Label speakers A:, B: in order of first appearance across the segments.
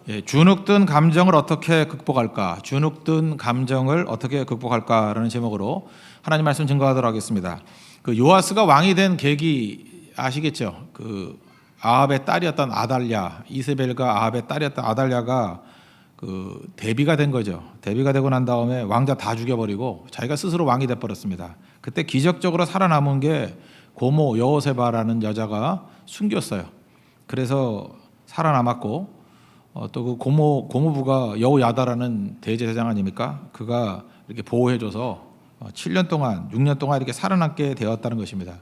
A: 예, 주눅든 감정을 어떻게 극복할까? 주눅든 감정을 어떻게 극복할까라는 제목으로 하나님 말씀 증거하도록 하겠습니다. 그 요아스가 왕이 된 계기 아시겠죠? 그 아합의 딸이었던 아달랴, 이세벨과 아합의 딸이었던 아달랴가 그 대비가 된 거죠. 대비가 되고 난 다음에 왕자 다 죽여버리고 자기가 스스로 왕이 돼버렸습니다. 그때 기적적으로 살아남은 게 고모 여호세바라는 여자가 숨겼어요. 그래서 살아남았고 또 그 고모부가 여호야다라는 대제사장 아닙니까? 그가 이렇게 보호해줘서 7년 동안 6년 동안 이렇게 살아남게 되었다는 것입니다.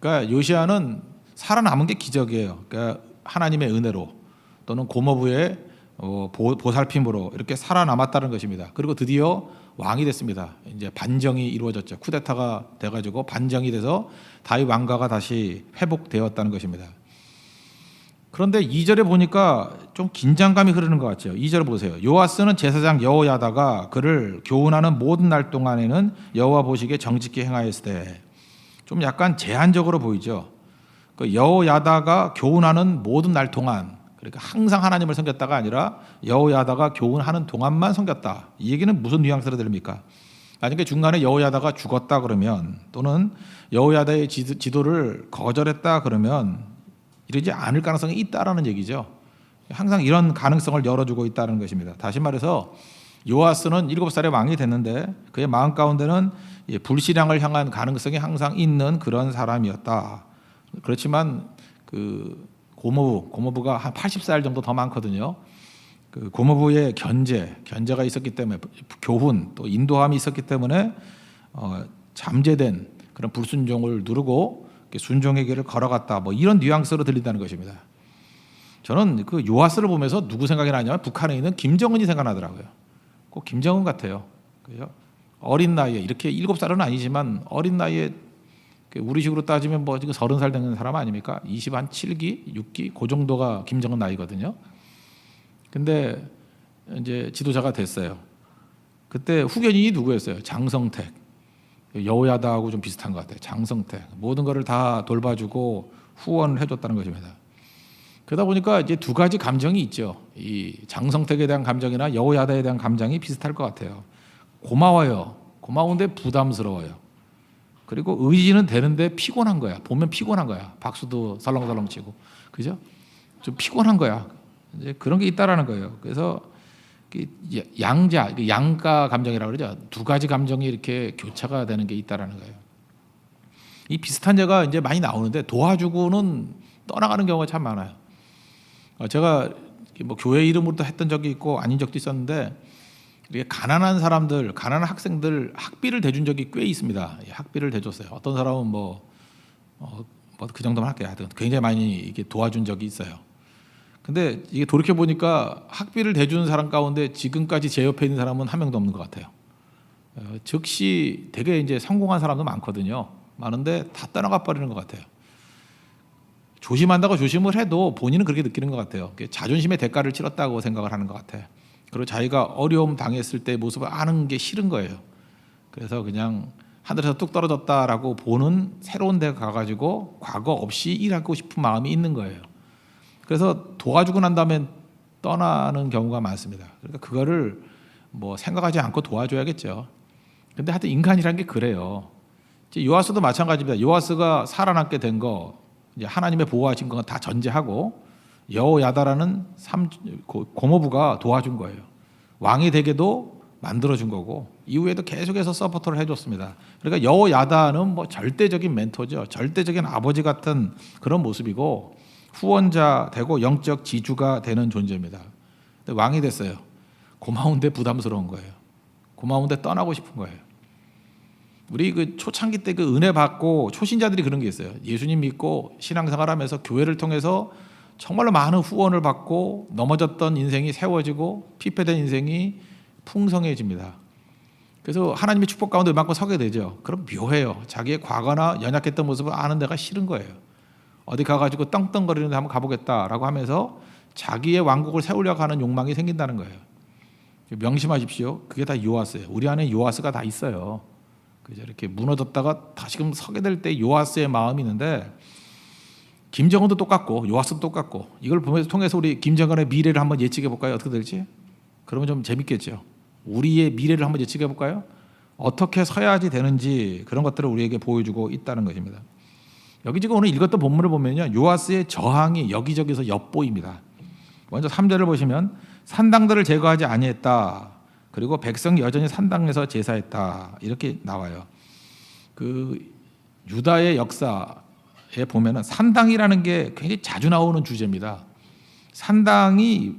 A: 그러니까 요시야는 살아남은 게 기적이에요. 그러니까 하나님의 은혜로 또는 고모부의 보살핌으로 이렇게 살아남았다는 것입니다. 그리고 드디어 왕이 됐습니다. 이제 반정이 이루어졌죠. 쿠데타가 돼가지고 반정이 돼서 다윗 왕가가 다시 회복되었다는 것입니다. 그런데 2절에 보니까 좀 긴장감이 흐르는 것 같죠. 2절 보세요. 요아스는 제사장 여호야다가 그를 교훈하는 모든 날 동안에는 여호와 보시기에 정직히 행하였을 때, 좀 약간 제한적으로 보이죠. 그 여호야다가 교훈하는 모든 날 동안, 그러니까 항상 하나님을 섬겼다가 아니라 여호야다가 교훈하는 동안만 섬겼다. 이 얘기는 무슨 뉘앙스로 들립니까? 만약에 중간에 여호야다가 죽었다 그러면, 또는 여호야다의 지도를 거절했다 그러면 이러지 않을 가능성이 있다라는 얘기죠. 항상 이런 가능성을 열어주고 있다는 것입니다. 다시 말해서 요아스는 7살에 왕이 됐는데 그의 마음 가운데는 불신앙을 향한 가능성이 항상 있는 그런 사람이었다. 그렇지만 그 고모부가 한 80살 정도 더 많거든요. 그 고모부의 견제가 있었기 때문에, 교훈 또 인도함이 있었기 때문에 잠재된 그런 불순종을 누르고 순종의 길을 걸어갔다, 뭐 이런 뉘앙스로 들린다는 것입니다. 저는 그 요아스를 보면서 누구 생각이 나냐면 북한에 있는 김정은이 생각나더라고요. 꼭 김정은 같아요. 그죠? 어린 나이에, 이렇게 7살은 아니지만 어린 나이에, 우리식으로 따지면 뭐 지금 30살 되는 사람 아닙니까? 27기, 6기 그 정도가 김정은 나이거든요. 근데 이제 지도자가 됐어요. 그때 후견인이 누구였어요? 장성택. 여호야다하고 좀 비슷한 것 같아요. 장성택. 모든 것을 다 돌봐주고 후원을 해줬다는 것입니다. 그러다 보니까 이제 두 가지 감정이 있죠. 이 장성택에 대한 감정이나 여호야다에 대한 감정이 비슷할 것 같아요. 고마워요. 고마운데 부담스러워요. 그리고 의지는 되는데 피곤한 거야. 보면 피곤한 거야. 박수도 설렁설렁 치고, 그죠? 좀 피곤한 거야. 이제 그런 게 있다라는 거예요. 그래서 양가 감정이라고 그러죠. 두 가지 감정이 이렇게 교차가 되는 게 있다라는 거예요. 이 비슷한 예가 이제 많이 나오는데 도와주고는 떠나가는 경우가 참 많아요. 제가 뭐 교회 이름으로도 했던 적이 있고 아닌 적도 있었는데, 이렇게 가난한 사람들, 가난한 학생들 학비를 대준 적이 꽤 있습니다. 학비를 대줬어요. 어떤 사람은 뭐 그 정도만 할게요. 하여튼 굉장히 많이 이렇게 도와준 적이 있어요. 근데 이게 돌이켜 보니까 학비를 대주는 사람 가운데 지금까지 제 옆에 있는 사람은 한 명도 없는 것 같아요. 즉시 되게 이제 성공한 사람도 많거든요. 많은데 다 떠나가 버리는 것 같아요. 조심한다고 조심을 해도 본인은 그렇게 느끼는 것 같아요. 자존심의 대가를 치렀다고 생각을 하는 것 같아요. 그리고 자기가 어려움 당했을 때 모습을 아는 게 싫은 거예요. 그래서 그냥 하늘에서 뚝 떨어졌다라고 보는 새로운 데 가가지고 과거 없이 일하고 싶은 마음이 있는 거예요. 그래서 도와주고 난 다음에 떠나는 경우가 많습니다. 그러니까 그거를 뭐 생각하지 않고 도와줘야겠죠. 근데 하여튼 인간이란 게 그래요. 요아스도 마찬가지입니다. 요아스가 살아남게 된 거, 이제 하나님의 보호하신 건 다 전제하고 여호야다라는 고모부가 도와준 거예요. 왕이 되게도 만들어준 거고, 이후에도 계속해서 서포터를 해줬습니다. 그러니까 여호야다는 뭐 절대적인 멘토죠. 절대적인 아버지 같은 그런 모습이고, 후원자 되고 영적 지주가 되는 존재입니다. 근데 왕이 됐어요. 고마운데 부담스러운 거예요. 고마운데 떠나고 싶은 거예요. 우리 그 초창기 때 그 은혜 받고 초신자들이 그런 게 있어요. 예수님 믿고 신앙생활하면서 교회를 통해서 정말로 많은 후원을 받고 넘어졌던 인생이 세워지고 피폐된 인생이 풍성해집니다. 그래서 하나님의 축복 가운데 이만큼 서게 되죠. 그럼 묘해요. 자기의 과거나 연약했던 모습을 아는 데가 싫은 거예요. 어디 가가지고 떵떵거리는데 한번 가보겠다라고 하면서 자기의 왕국을 세우려고 하는 욕망이 생긴다는 거예요. 명심하십시오. 그게 다 요아스예요. 우리 안에 요아스가 다 있어요. 그죠? 이렇게 무너졌다가 다시금 서게 될 때 요아스의 마음이 있는데, 김정은도 똑같고 요하스도 똑같고 이걸 보면서 통해서 우리 김정은의 미래를 한번 예측해 볼까요? 어떻게 될지? 그러면 좀 재밌겠죠. 우리의 미래를 한번 예측해 볼까요? 어떻게 서야지 되는지 그런 것들을 우리에게 보여주고 있다는 것입니다. 여기 지금 오늘 읽었던 본문을 보면요, 요아스의 저항이 여기저기서 엿보입니다. 먼저 3절을 보시면 산당들을 제거하지 아니했다. 그리고 백성이 여전히 산당에서 제사했다. 이렇게 나와요. 그 유다의 역사에 보면은 산당이라는 게 굉장히 자주 나오는 주제입니다. 산당이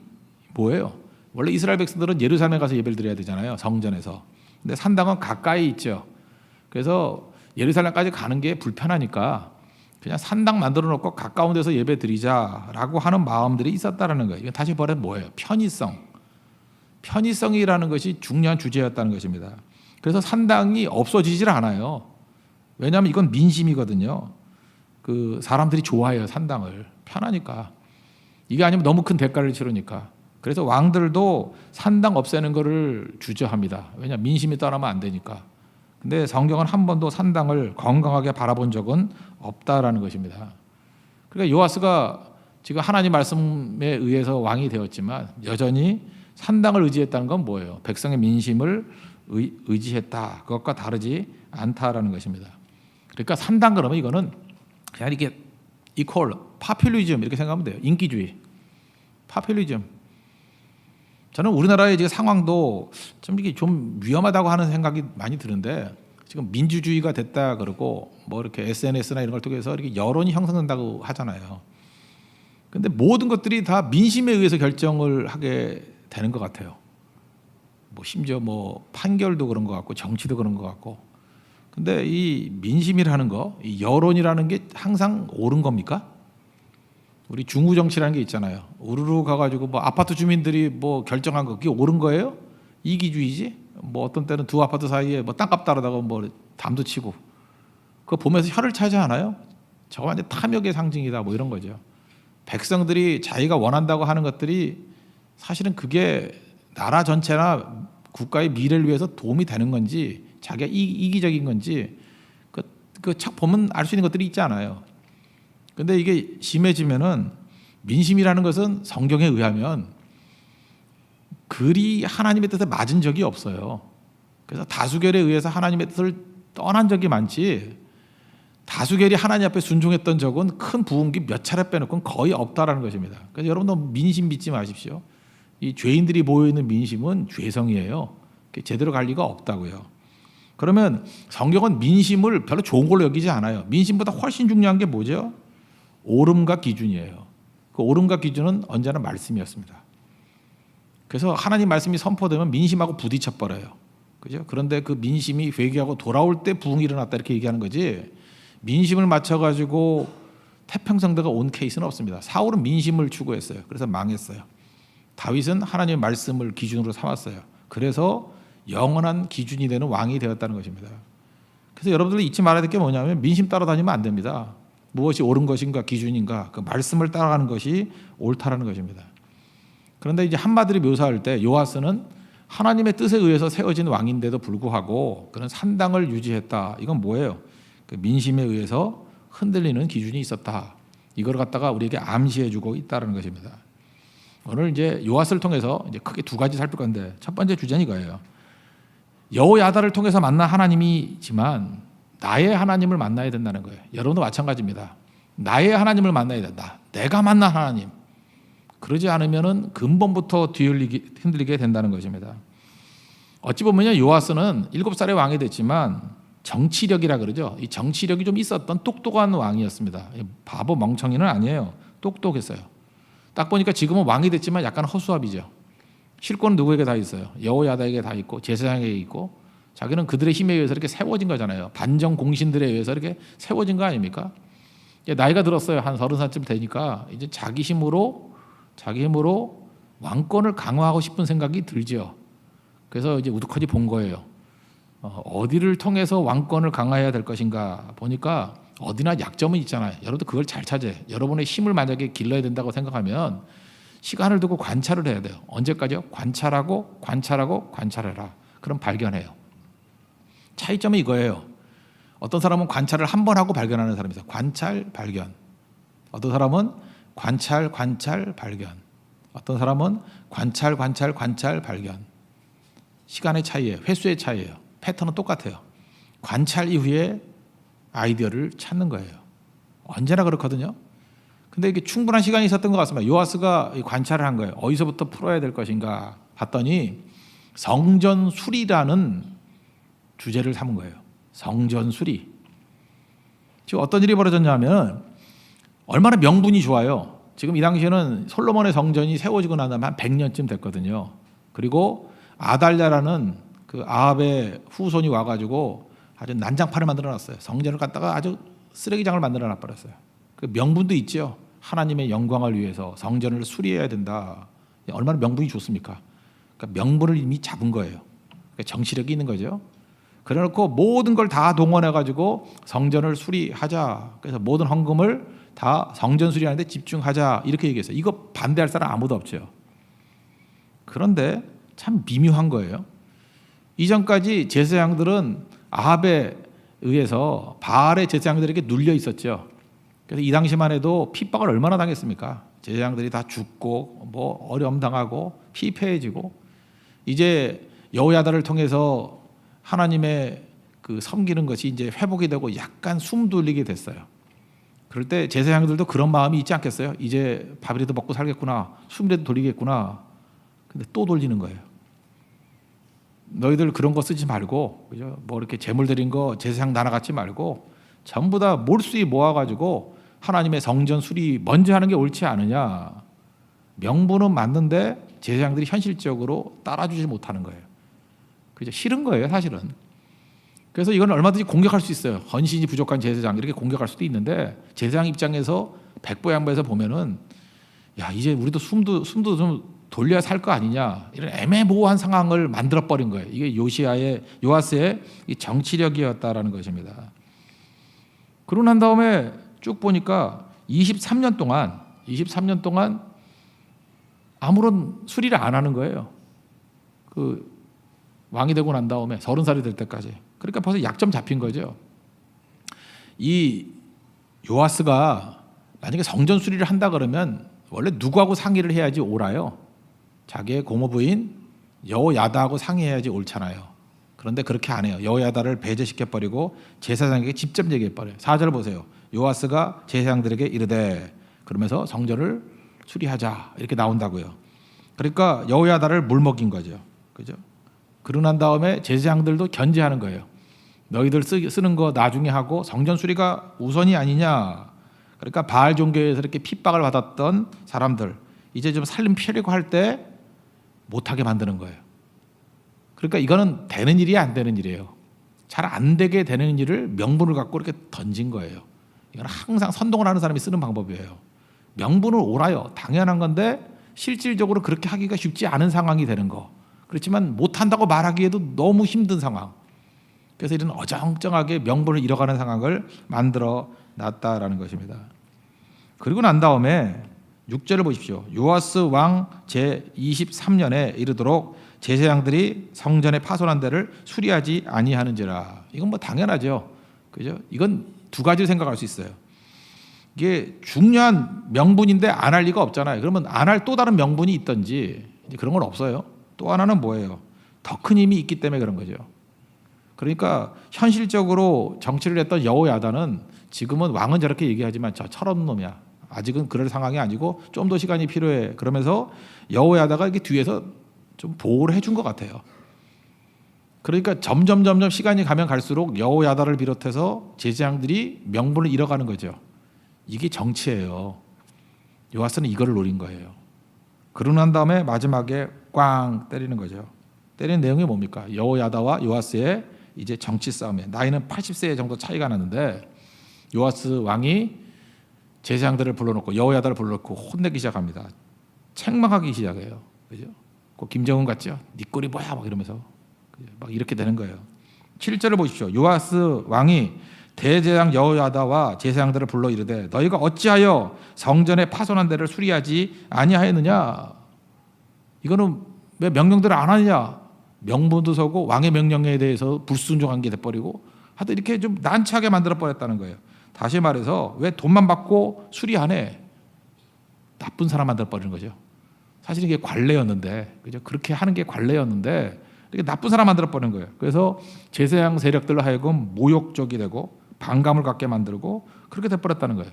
A: 뭐예요? 원래 이스라엘 백성들은 예루살렘에 가서 예배를 드려야 되잖아요. 성전에서. 근데 산당은 가까이 있죠. 그래서 예루살렘까지 가는 게 불편하니까 그냥 산당 만들어 놓고 가까운 데서 예배 드리자라고 하는 마음들이 있었다라는 거예요. 이건 다시 말해 뭐예요? 편의성. 편의성이라는 것이 중요한 주제였다는 것입니다. 그래서 산당이 없어지질 않아요. 왜냐하면 이건 민심이거든요. 그 사람들이 좋아해요, 산당을. 편하니까. 이게 아니면 너무 큰 대가를 치르니까. 그래서 왕들도 산당 없애는 것을 주저합니다. 왜냐, 민심이 떠나면 안 되니까. 근데 성경은 한 번도 산당을 건강하게 바라본 적은 없다라는 것입니다. 그러니까 요아스가 지금 하나님 말씀에 의해서 왕이 되었지만 여전히 산당을 의지했다는 건 뭐예요? 백성의 민심을 의지했다. 그것과 다르지 않다라는 것입니다. 그러니까 산당 그러면 이거는 그냥 이게 이퀄 파퓰리즘 이렇게 생각하면 돼요. 인기주의, 파퓰리즘. 저는 우리나라의 지금 상황도 좀 이게 좀 위험하다고 하는 생각이 많이 드는데 지금 민주주의가 됐다 그러고 뭐 이렇게 SNS나 이런 걸 통해서 이렇게 여론이 형성된다고 하잖아요. 근데 모든 것들이 다 민심에 의해서 결정을 하게 되는 것 같아요. 뭐 심지어 뭐 판결도 그런 것 같고 정치도 그런 것 같고. 근데 이 민심이라는 거, 이 여론이라는 게 항상 옳은 겁니까? 우리 중후 정치라는 게 있잖아요. 우르르 가가지고 뭐 아파트 주민들이 뭐 결정한 거 그게 옳은 거예요? 이기주의지? 뭐 어떤 때는 두 아파트 사이에 뭐 땅값 다르다고 뭐 담도 치고 그거 보면서 혀를 차지 않아요? 저거 완전 탐욕의 상징이다 뭐 이런 거죠. 백성들이 자기가 원한다고 하는 것들이 사실은 그게 나라 전체나 국가의 미래를 위해서 도움이 되는 건지 자기가 이기적인 건지 그 책 보면 알 수 있는 것들이 있지 않아요. 근데 이게 심해지면은 민심이라는 것은 성경에 의하면 그리 하나님의 뜻에 맞은 적이 없어요. 그래서 다수결에 의해서 하나님의 뜻을 떠난 적이 많지 다수결이 하나님 앞에 순종했던 적은 큰 부흥기 몇 차례 빼놓고는 거의 없다라는 것입니다. 그래서 여러분도 민심 믿지 마십시오. 이 죄인들이 모여있는 민심은 죄성이에요. 제대로 갈 리가 없다고요. 그러면 성경은 민심을 별로 좋은 걸로 여기지 않아요. 민심보다 훨씬 중요한 게 뭐죠? 옳음과 기준이에요. 그 옳음과 기준은 언제나 말씀이었습니다. 그래서 하나님 말씀이 선포되면 민심하고 부딪혀 버려요. 그죠? 그런데 그 민심이 회개하고 돌아올 때 부흥이 일어났다 이렇게 얘기하는 거지. 민심을 맞춰 가지고 태평성대가 온 케이스는 없습니다. 사울은 민심을 추구했어요. 그래서 망했어요. 다윗은 하나님의 말씀을 기준으로 삼았어요. 그래서 영원한 기준이 되는 왕이 되었다는 것입니다. 그래서 여러분들 잊지 말아야 될 게 뭐냐면 민심 따라다니면 안 됩니다. 무엇이 옳은 것인가 기준인가 그 말씀을 따라가는 것이 옳다라는 것입니다. 그런데 이제 한마디로 묘사할 때 요아스는 하나님의 뜻에 의해서 세워진 왕인데도 불구하고 그런 산당을 유지했다. 이건 뭐예요? 그 민심에 의해서 흔들리는 기준이 있었다. 이걸 갖다가 우리에게 암시해주고 있다는 것입니다. 오늘 이제 요아스를 통해서 이제 크게 두 가지 살필 건데 첫 번째 주제는 이거예요. 여호야다를 통해서 만난 하나님이지만 나의 하나님을 만나야 된다는 거예요. 여러분도 마찬가지입니다. 나의 하나님을 만나야 된다. 내가 만난 하나님. 그러지 않으면은 근본부터 흔들리게 된다는 것입니다. 어찌 보면요, 요아스는 7살에 왕이 됐지만 정치력이라 그러죠. 이 정치력이 좀 있었던 똑똑한 왕이었습니다. 바보 멍청이는 아니에요. 똑똑했어요. 딱 보니까 지금은 왕이 됐지만 약간 허수아비죠. 실권은 누구에게 다 있어요? 여호야다에게 다 있고 제사장에게 있고 자기는 그들의 힘에 의해서 이렇게 세워진 거잖아요. 반정 공신들에 의해서 이렇게 세워진 거 아닙니까? 나이가 들었어요. 한 30살쯤 되니까 이제 자기 힘으로 왕권을 강화하고 싶은 생각이 들죠. 그래서 이제 우두커니 본 거예요. 어디를 통해서 왕권을 강화해야 될 것인가 보니까 어디나 약점은 있잖아요. 여러분도 그걸 잘 찾아요. 여러분의 힘을 만약에 길러야 된다고 생각하면 시간을 두고 관찰을 해야 돼요. 언제까지요? 관찰하고 관찰해라. 그럼 발견해요. 차이점은 이거예요. 어떤 사람은 관찰을 한 번 하고 발견하는 사람이 있어요. 관찰, 발견. 어떤 사람은 관찰, 발견. 어떤 사람은 관찰, 발견. 시간의 차이예요. 횟수의 차이예요. 패턴은 똑같아요. 관찰 이후에 아이디어를 찾는 거예요. 언제나 그렇거든요. 근데 이게 충분한 시간이 있었던 것 같습니다. 요아스가 관찰을 한 거예요. 어디서부터 풀어야 될 것인가 봤더니 성전수리라는 주제를 삼은 거예요. 성전수리. 지금 어떤 일이 벌어졌냐면 얼마나 명분이 좋아요. 지금 이 당시에는 솔로몬의 성전이 세워지고 난 다음에 한 100년쯤 됐거든요. 그리고 아달랴라는 그 아합의 후손이 와가지고 아주 난장판을 만들어놨어요. 성전을 갖다가 아주 쓰레기장을 만들어놔버렸어요. 그 명분도 있죠. 하나님의 영광을 위해서 성전을 수리해야 된다. 얼마나 명분이 좋습니까? 그러니까 명분을 이미 잡은 거예요. 그러니까 정치력이 있는 거죠. 그래놓고 모든 걸 다 동원해가지고 성전을 수리하자. 그래서 모든 헌금을 다 성전 수리하는 데 집중하자. 이렇게 얘기했어요. 이거 반대할 사람 아무도 없죠. 그런데 참 미묘한 거예요. 이전까지 제사장들은 아합에 의해서 바알의 제사장들에게 눌려 있었죠. 그래서 이 당시만 해도 핍박을 얼마나 당했습니까? 제사장들이 다 죽고 뭐 어려움 당하고 피폐해지고 이제 여호야다를 통해서 하나님의 그 섬기는 것이 이제 회복이 되고 약간 숨 돌리게 됐어요. 그럴 때 제사장들도 그런 마음이 있지 않겠어요? 이제 밥이라도 먹고 살겠구나, 숨이라도 돌리겠구나. 근데 또 돌리는 거예요. 너희들 그런 거 쓰지 말고, 그죠? 뭐 이렇게 재물 드린 거 제사장 나눠 갖지 말고 전부 다 몰수히 모아가지고 하나님의 성전 수리 먼저 하는 게 옳지 않으냐. 명분은 맞는데 제사장들이 현실적으로 따라주지 못하는 거예요. 그죠? 싫은 거예요, 사실은. 그래서 이건 얼마든지 공격할 수 있어요. 헌신이 부족한 제사장 이렇게 공격할 수도 있는데 제사장 입장에서 백보양보에서 보면은 야 이제 우리도 숨도 좀 돌려야 살 거 아니냐 이런 애매모호한 상황을 만들어 버린 거예요. 이게 요아스의 이 정치력이었다라는 것입니다. 그러고 난 다음에 쭉 보니까 23년 동안 아무런 수리를 안 하는 거예요. 그 왕이 되고 난 다음에 30살이 될 때까지. 그러니까 벌써 약점 잡힌 거죠. 이 요아스가 만약에 성전 수리를 한다 그러면 원래 누구하고 상의를 해야지 옳아요? 자기의 고모부인 여호야다하고 상의해야지 옳잖아요. 그런데 그렇게 안 해요. 여호야다를 배제시켜버리고 제사장에게 직접 얘기해버려요. 4절 보세요. 요아스가 제사장들에게 이르되 그러면서 성전을 수리하자 이렇게 나온다고요. 그러니까 여호야다를 물먹인 거죠. 그죠? 그러고 난 다음에 제사장들도 견제하는 거예요. 너희들 쓰는 거 나중에 하고 성전 수리가 우선이 아니냐. 그러니까 바알 종교에서 이렇게 핍박을 받았던 사람들 이제 좀 살림 피려고 할 때 못하게 만드는 거예요. 그러니까 이거는 되는 일이 안 되는 일이에요. 잘 안 되게 되는 일을 명분을 갖고 이렇게 던진 거예요. 이건 항상 선동을 하는 사람이 쓰는 방법이에요. 명분을 옳아요. 당연한 건데 실질적으로 그렇게 하기가 쉽지 않은 상황이 되는 거. 그렇지만 못한다고 말하기에도 너무 힘든 상황. 그래서 이런 어정쩡하게 명분을 잃어가는 상황을 만들어 놨다라는 것입니다. 그리고 난 다음에 6절을 보십시오. 요아스 왕 제23년에 이르도록 제사장들이 성전에 파손한 데를 수리하지 아니하는지라. 이건 뭐 당연하죠. 그죠? 이건 두 가지로 생각할 수 있어요. 이게 중요한 명분인데 안 할 리가 없잖아요. 그러면 안 할 또 다른 명분이 있든지 그런 건 없어요. 또 하나는 뭐예요? 더 큰 힘이 있기 때문에 그런 거죠. 그러니까 현실적으로 정치를 했던 여호야다는 지금은 왕은 저렇게 얘기하지만 저 철없는 놈이야. 아직은 그럴 상황이 아니고 좀 더 시간이 필요해. 그러면서 여호야다가 이게 뒤에서 좀 보호를 해준 것 같아요. 그러니까 점점 시간이 가면 갈수록 여호야다를 비롯해서 제사장들이 명분을 잃어가는 거죠. 이게 정치예요. 요아스는 이거를 노린 거예요. 그러고 난 다음에 마지막에 꽝 때리는 거죠. 때리는 내용이 뭡니까? 여호야다와 요아스의 이제 정치 싸움이에요. 나이는 80세 정도 차이가 나는데 요아스 왕이 제사장들을 불러놓고 여호야다를 불러놓고 혼내기 시작합니다. 책망하기 시작해요. 그죠? 그 김정은 같죠? 네 꼴이 뭐야? 막 이러면서 막 이렇게 되는 거예요. 7절을 보십시오. 요아스 왕이 대제사장 여호야다와 제사장들을 불러 이르되 너희가 어찌하여 성전에 파손한 데를 수리하지 아니하였느냐? 이거는 왜 명령대로 안 하느냐? 명분도 서고 왕의 명령에 대해서 불순종한 게 돼버리고 하여튼 이렇게 좀 난처하게 만들어 버렸다는 거예요. 다시 말해서 왜 돈만 받고 수리 안 해? 나쁜 사람 만들어 버리는 거죠. 사실 이게 관례였는데, 그죠? 그렇게 하는 게 관례였는데 이렇게 나쁜 사람 만들어 버리는 거예요. 그래서 제사장 세력들로 하여금 모욕적이 되고 반감을 갖게 만들고 그렇게 돼 버렸다는 거예요.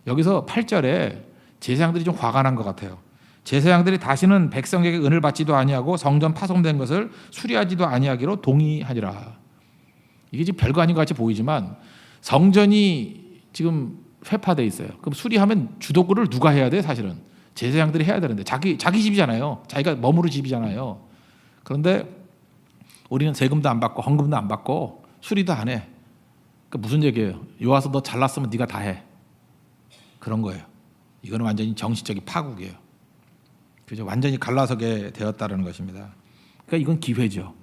A: 여기서 8절에 제사장들이 좀 화가 난 것 같아요. 제사장들이 다시는 백성에게 은을 받지도 아니하고 성전 파손된 것을 수리하지도 아니하기로 동의하니라. 이게 지금 별거 아닌 것 같이 보이지만 성전이 지금 회파돼 있어요. 그럼 수리하면 주도구를 누가 해야 돼? 사실은 제사장들이 해야 되는데 자기 집이잖아요. 자기가 머무르 집이잖아요. 그런데 우리는 세금도 안 받고 헌금도 안 받고 수리도 안 해. 그러니까 무슨 얘기예요? 요와서 너 잘났으면 네가 다 해. 그런 거예요. 이거는 완전히 정신적인 파국이에요. 그죠? 완전히 갈라서게 되었다는 것입니다. 그러니까 이건 기회죠.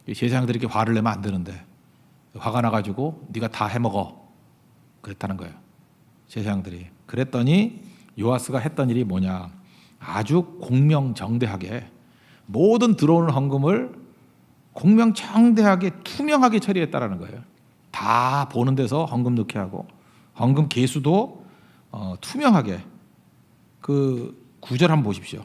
A: 제사장들이 이렇게 화를 내면 안 되는데 화가 나가지고 네가 다 해먹어 그랬다는 거예요. 제사장들이. 그랬더니 요아스가 했던 일이 뭐냐? 아주 공명정대하게 모든 들어오는 헌금을 공명정대하게 투명하게 처리했다라는 거예요. 다 보는 데서 헌금 넣게 하고 헌금 계수도 투명하게. 그 9절 한번 보십시오.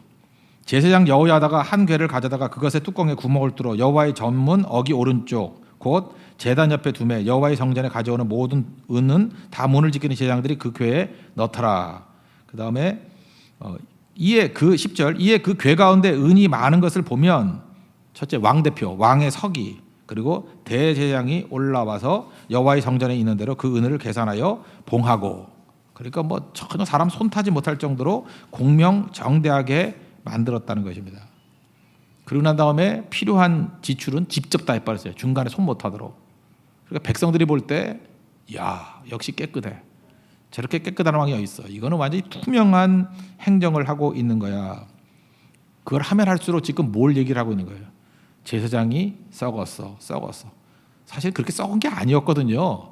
A: 제사장 여호야다가 한 궤를 가져다가 그것의 뚜껑에 구멍을 뚫어 여호와의 전문 어기 오른쪽 곧 제단 옆에 두매 여호와의 성전에 가져오는 모든 은은 다 문을 지키는 제사장들이 그 궤에 넣더라. 그 다음에 이에 그 10절 이에 그 궤 가운데 은이 많은 것을 보면 첫째 왕대표 왕의 서기 그리고 대제사장이 올라와서 여호와의 성전에 있는 대로 그 은을 계산하여 봉하고 그러니까 뭐 전혀 사람 손 타지 못할 정도로 공명정대하게 만들었다는 것입니다. 그러고 난 다음에 필요한 지출은 직접 다 해버렸어요. 중간에 손 못하도록. 그러니까 백성들이 볼 때 야 역시 깨끗해. 저렇게 깨끗한 왕이 어디 있어. 이거는 완전히 투명한 행정을 하고 있는 거야. 그걸 하면 할수록 지금 뭘 얘기를 하고 있는 거예요. 제사장이 썩었어. 사실 그렇게 썩은 게 아니었거든요.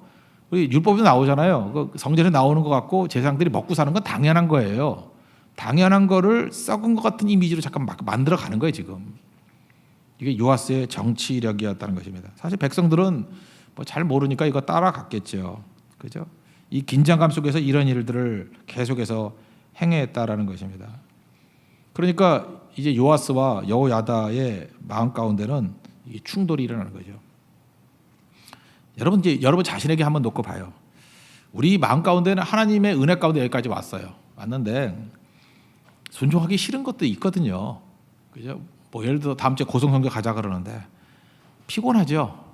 A: 우리 율법에도 나오잖아요. 그 성전에 나오는 것 같고 제사장들이 먹고 사는 건 당연한 거예요. 당연한 거를 썩은 것 같은 이미지로 잠깐 막 만들어 가는 거예요 지금. 이게 요아스의 정치력이었다는 것입니다. 사실 백성들은 뭐 잘 모르니까 이거 따라갔겠죠. 그죠? 이 긴장감 속에서 이런 일들을 계속해서 행했다라는 것입니다. 그러니까 이제 요아스와 여호야다의 마음 가운데는 이 충돌이 일어나는 거죠. 여러분 자신에게 한번 놓고 봐요. 우리 마음 가운데는 하나님의 은혜 가운데 여기까지 왔는데 순종하기 싫은 것도 있거든요. 그죠? 뭐 예를 들어 다음 주에 고성성교 가자 그러는데 피곤하죠.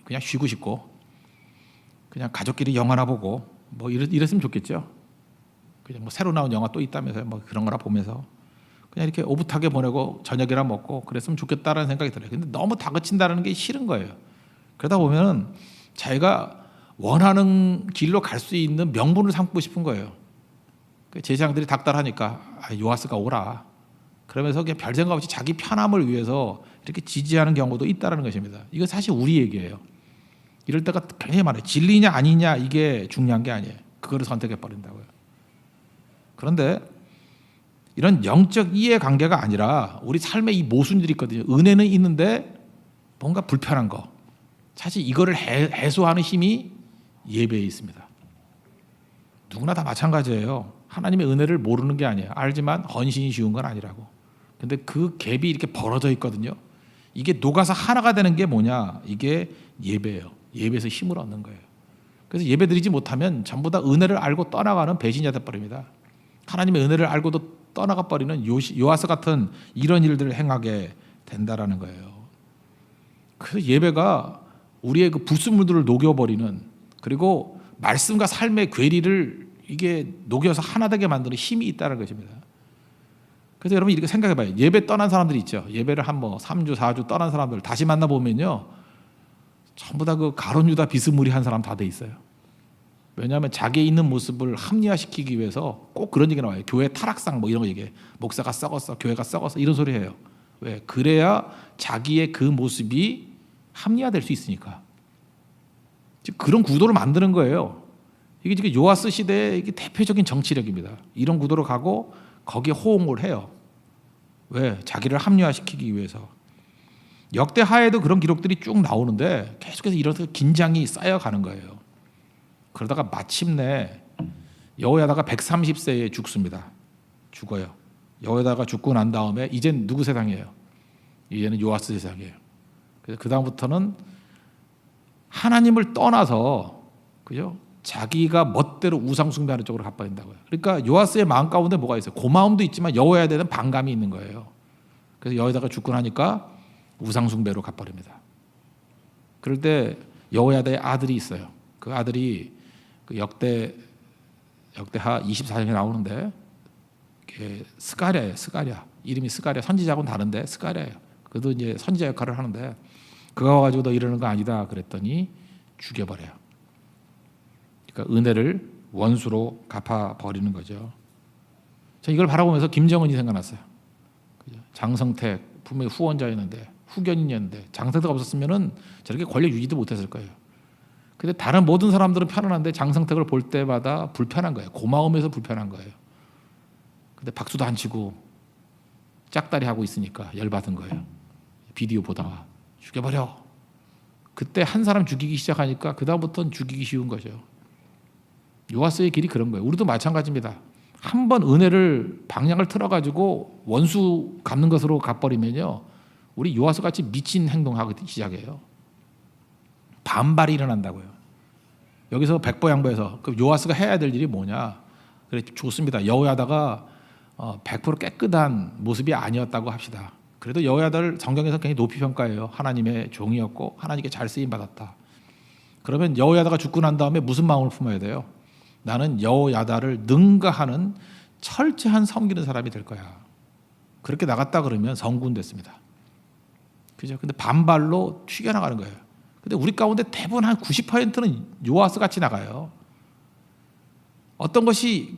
A: 그냥 쉬고 싶고 그냥 가족끼리 영화나 보고 뭐 이랬으면 좋겠죠. 그냥 뭐 새로 나온 영화 또 있다면서요. 뭐 그런 거나 보면서 그냥 이렇게 오붓하게 보내고 저녁이나 먹고 그랬으면 좋겠다라는 생각이 들어요. 근데 너무 다그친다는 게 싫은 거예요. 그러다 보면 자기가 원하는 길로 갈 수 있는 명분을 삼고 싶은 거예요. 제사장들이 닥달하니까 요아스가 오라. 그러면서 그냥 별 생각 없이 자기 편함을 위해서 이렇게 지지하는 경우도 있다는 것입니다. 이건 사실 우리 얘기예요. 이럴 때가 굉장히 많아요. 진리냐 아니냐 이게 중요한 게 아니에요. 그거를 선택해 버린다고요. 그런데 이런 영적 이해관계가 아니라 우리 삶에 이 모순들이 있거든요. 은혜는 있는데 뭔가 불편한 거. 사실 이거를 해소하는 힘이 예배에 있습니다. 누구나 다 마찬가지예요. 하나님의 은혜를 모르는 게 아니에요. 알지만 헌신이 쉬운 건 아니라고. 근데 그 갭이 이렇게 벌어져 있거든요. 이게 녹아서 하나가 되는 게 뭐냐? 이게 예배예요. 예배에서 힘을 얻는 거예요. 그래서 예배 드리지 못하면 전부 다 은혜를 알고 떠나가는 배신자 돼버립니다. 하나님의 은혜를 알고도 떠나가 버리는 요아스 같은 이런 일들을 행하게 된다라는 거예요. 그래서 예배가 우리의 그 불순물들을 녹여버리는 그리고 말씀과 삶의 괴리를 이게 녹여서 하나 되게 만드는 힘이 있다는 것입니다. 그래서 여러분 이렇게 생각해봐요. 예배 떠난 사람들이 있죠. 예배를 한 3주 4주 떠난 사람들 다시 만나보면요 전부 다 그 가룟 유다 비스무리한 사람 다 돼 있어요. 왜냐하면 자기의 있는 모습을 합리화시키기 위해서 꼭 그런 얘기 나와요. 교회 타락상 뭐 이런 거 얘기해. 목사가 썩었어, 교회가 썩었어 이런 소리 해요. 왜? 그래야 자기의 그 모습이 합리화될 수 있으니까. 그런 구도를 만드는 거예요. 이게 지금 요아스 시대의 대표적인 정치력입니다. 이런 구도로 가고 거기에 호응을 해요. 왜? 자기를 합리화시키기 위해서. 역대하에도 그런 기록들이 쭉 나오는데 계속해서 이런 긴장이 쌓여가는 거예요. 그러다가 마침내 여호야다가 130세에 죽습니다. 죽어요. 여호야다가 죽고 난 다음에 이젠 누구 세상이에요? 이제는 요아스 세상이에요. 그래서 그 다음부터는 하나님을 떠나서 그죠? 자기가 멋대로 우상 숭배하는 쪽으로 가버린다고요. 그러니까 요아스의 마음 가운데 뭐가 있어요? 고마움도 있지만 여호야다에는 반감이 있는 거예요. 그래서 여호야다가 죽고 나니까 우상 숭배로 가버립니다. 그럴 때 여호야다의 아들이 있어요. 그 아들이 그 역대하 24장에 나오는데 스가랴예요. 스가랴. 이름이 스가랴. 선지자하고는 다른데 스가랴예요. 그도 이제 선지자 역할을 하는데 그거 가지고 너 이러는 거 아니다 그랬더니 죽여버려요. 그러니까 은혜를 원수로 갚아버리는 거죠. 저 이걸 바라보면서 김정은이 생각났어요. 장성택 분명히 후원자였는데 후견인이었는데 장성택 없었으면은 저렇게 권력 유지도 못했을 거예요. 근데 다른 모든 사람들은 편안한데 장성택을 볼 때마다 불편한 거예요. 고마움에서 불편한 거예요. 근데 박수도 안 치고 짝다리 하고 있으니까 열받은 거예요. 비디오 보다가 죽여버려. 그때 한 사람 죽이기 시작하니까 그 다음부터는 죽이기 쉬운 거죠. 요아스의 길이 그런 거예요. 우리도 마찬가지입니다. 한번 은혜를 방향을 틀어가지고 원수 갚는 것으로 갚버리면요, 우리 요아스 같이 미친 행동하기 시작해요. 반발이 일어난다고요. 여기서 백보양보해서 그 요아스가 해야 될 일이 뭐냐? 그래 좋습니다. 여호야다가 100% 깨끗한 모습이 아니었다고 합시다. 그래도 여호야다를 성경에서 굉장히 높이 평가해요. 하나님의 종이었고 하나님께 잘 쓰임 받았다. 그러면 여호야다가 죽고 난 다음에 무슨 마음을 품어야 돼요? 나는 여호야다를 능가하는 철저한 섬기는 사람이 될 거야. 그렇게 나갔다 그러면 성군 됐습니다. 그죠? 근데 반발로 튀겨나가는 거예요. 근데 우리 가운데 대부분 한 90%는 요아스 같이 나가요. 어떤 것이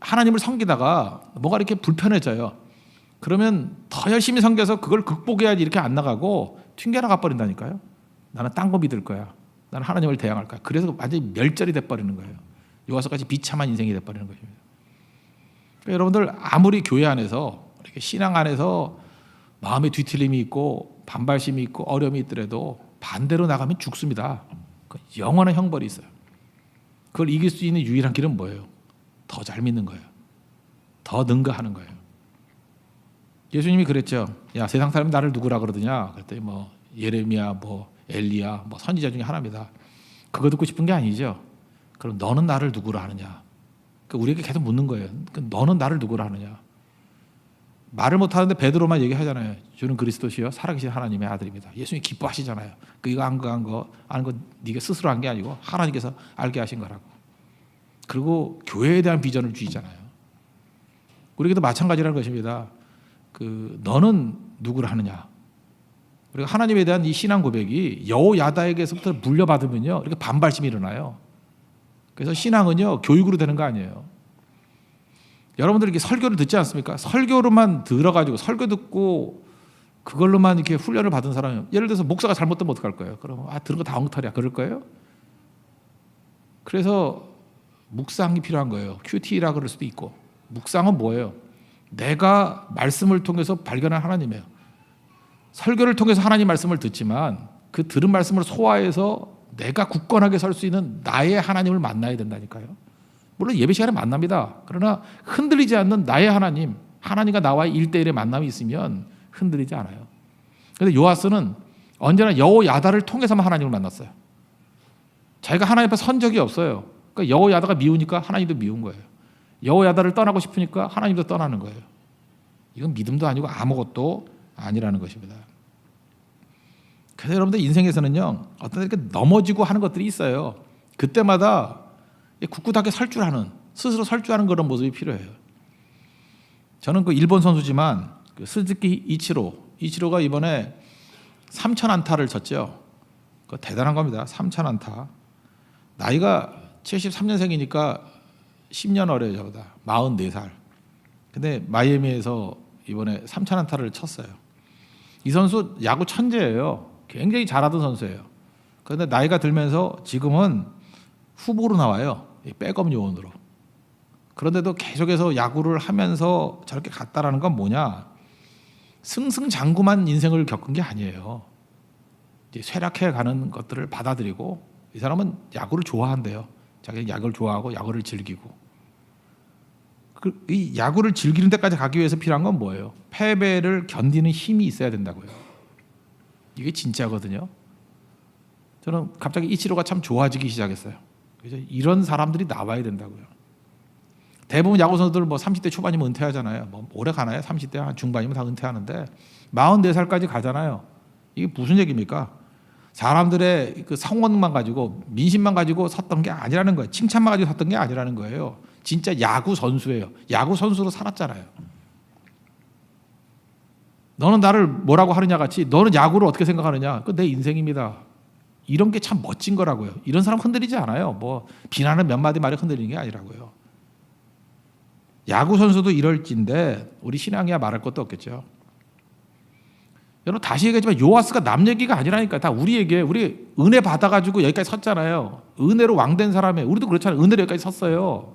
A: 하나님을 섬기다가 뭐가 이렇게 불편해져요. 그러면 더 열심히 섬겨서 그걸 극복해야지 이렇게 안 나가고 튕겨나가 버린다니까요. 나는 딴 거 믿을 거야. 나는 하나님을 대항할 거야. 그래서 완전히 멸절이 돼버리는 거예요. 요아스까지 비참한 인생이 돼버리는 것입니다. 그러니까 여러분들 아무리 교회 안에서 이렇게 신앙 안에서 마음의 뒤틀림이 있고 반발심이 있고 어려움이 있더라도 반대로 나가면 죽습니다. 영원한 형벌이 있어요. 그걸 이길 수 있는 유일한 길은 뭐예요? 더 잘 믿는 거예요. 더 능가하는 거예요. 예수님이 그랬죠. 야, 세상 사람이 나를 누구라 그러더냐? 그랬더니 뭐 예레미야, 뭐 엘리야, 뭐 선지자 중에 하나입니다. 그거 듣고 싶은 게 아니죠. 그럼 너는 나를 누구라 하느냐? 그러니까 우리에게 계속 묻는 거예요. 그러니까 너는 나를 누구라 하느냐? 말을 못하는데 베드로만 얘기하잖아요. 주는 그리스도시요 살아계신 하나님의 아들입니다. 예수님이 기뻐하시잖아요. 이거 아는 거 네가 스스로 한 게 아니고 하나님께서 알게 하신 거라고. 그리고 교회에 대한 비전을 주시잖아요. 우리에게도 마찬가지라는 것입니다. 너는 누구를 하느냐? 그리고 하나님에 대한 이 신앙 고백이 여호야다에게서부터 물려받으면요, 이렇게 반발심이 일어나요. 그래서 신앙은요 교육으로 되는 거 아니에요. 여러분들 이렇게 설교를 듣지 않습니까? 설교로만 들어가지고 설교 듣고 그걸로만 이렇게 훈련을 받은 사람이, 예를 들어서 목사가 잘못되면 어떡할 거예요? 그러면 들은 거 다 엉터리야 그럴 거예요? 그래서 묵상이 필요한 거예요. QT라 그럴 수도 있고. 묵상은 뭐예요? 내가 말씀을 통해서 발견한 하나님이에요. 설교를 통해서 하나님 말씀을 듣지만 그 들은 말씀을 소화해서 내가 굳건하게 설 수 있는 나의 하나님을 만나야 된다니까요. 물론 예배 시간에 만납니다. 그러나 흔들리지 않는 나의 하나님, 하나님과 나와의 1대1의 만남이 있으면 흔들리지 않아요. 그런데 요아스는 언제나 여호야다를 통해서만 하나님을 만났어요. 자기가 하나님 앞에 선 적이 없어요. 그러니까 여호야다가 미우니까 하나님도 미운 거예요. 여호야다를 떠나고 싶으니까 하나님도 떠나는 거예요. 이건 믿음도 아니고 아무것도 아니라는 것입니다. 그래서 여러분들 인생에서는요, 어떤 이렇게 넘어지고 하는 것들이 있어요. 그때마다 굳굳하게 설 줄 아는, 스스로 설 줄 아는 그런 모습이 필요해요. 저는 일본 선수지만 스즈키 이치로가 이번에 3,000안타를 쳤죠. 그거 대단한 겁니다. 3,000안타. 나이가 73년생이니까 10년 어려요. 저보다 44살. 근데 마이애미에서 이번에 3,000안타를 쳤어요. 이 선수 야구 천재예요. 굉장히 잘하던 선수예요. 그런데 나이가 들면서 지금은 후보로 나와요. 백업 요원으로. 그런데도 계속해서 야구를 하면서 저렇게 갔다라는 건 뭐냐? 승승장구만 인생을 겪은 게 아니에요. 이제 쇠락해 가는 것들을 받아들이고, 이 사람은 야구를 좋아한대요. 자기는 야구를 좋아하고 야구를 즐기고. 이 야구를 즐기는 데까지 가기 위해서 필요한 건 뭐예요? 패배를 견디는 힘이 있어야 된다고요. 이게 진짜거든요. 저는 갑자기 이치로가 참 좋아지기 시작했어요. 그래서 이런 사람들이 나와야 된다고요. 대부분 야구 선수들 뭐 30대 초반이면 은퇴하잖아요. 뭐 오래 가나요? 30대 한 중반이면 다 은퇴하는데 44살까지 가잖아요. 이게 무슨 얘기입니까? 사람들의 그 성원만 가지고 민심만 가지고 섰던 게 아니라는 거예요. 칭찬만 가지고 섰던 게 아니라는 거예요. 진짜 야구 선수예요. 야구 선수로 살았잖아요. 너는 나를 뭐라고 하느냐 같이 너는 야구를 어떻게 생각하느냐. 그 내 인생입니다. 이런 게 참 멋진 거라고요. 이런 사람 흔들리지 않아요. 뭐 비난은 몇 마디 말에 흔들리는 게 아니라고요. 야구 선수도 이럴진데 우리 신앙이야 말할 것도 없겠죠. 여러분 다시 얘기하지만 요아스가 남 얘기가 아니라니까. 다 우리에게 우리 은혜 받아가지고 여기까지 섰잖아요. 은혜로 왕된 사람에 우리도 그렇잖아요. 은혜로 여기까지 섰어요.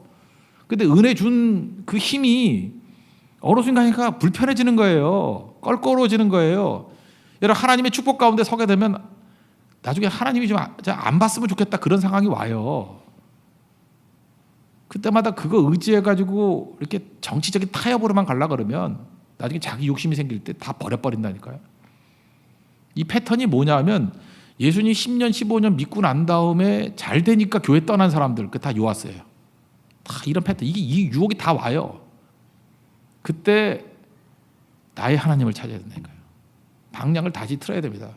A: 근데 은혜 준 그 힘이 어느 순간이니까 불편해지는 거예요. 껄끄러워지는 거예요. 여러분 하나님의 축복 가운데 서게 되면 나중에 하나님이 좀 안 봤으면 좋겠다 그런 상황이 와요. 그때마다 그거 의지해가지고 이렇게 정치적인 타협으로만 가려 그러면 나중에 자기 욕심이 생길 때 다 버려버린다니까요. 이 패턴이 뭐냐면 예수님 10년 15년 믿고 난 다음에 잘 되니까 교회 떠난 사람들 그 다 요아스예요. 다 이런 패턴. 이 유혹이 다 와요. 그때 나의 하나님을 찾아야 된다니까요. 방향을 다시 틀어야 됩니다.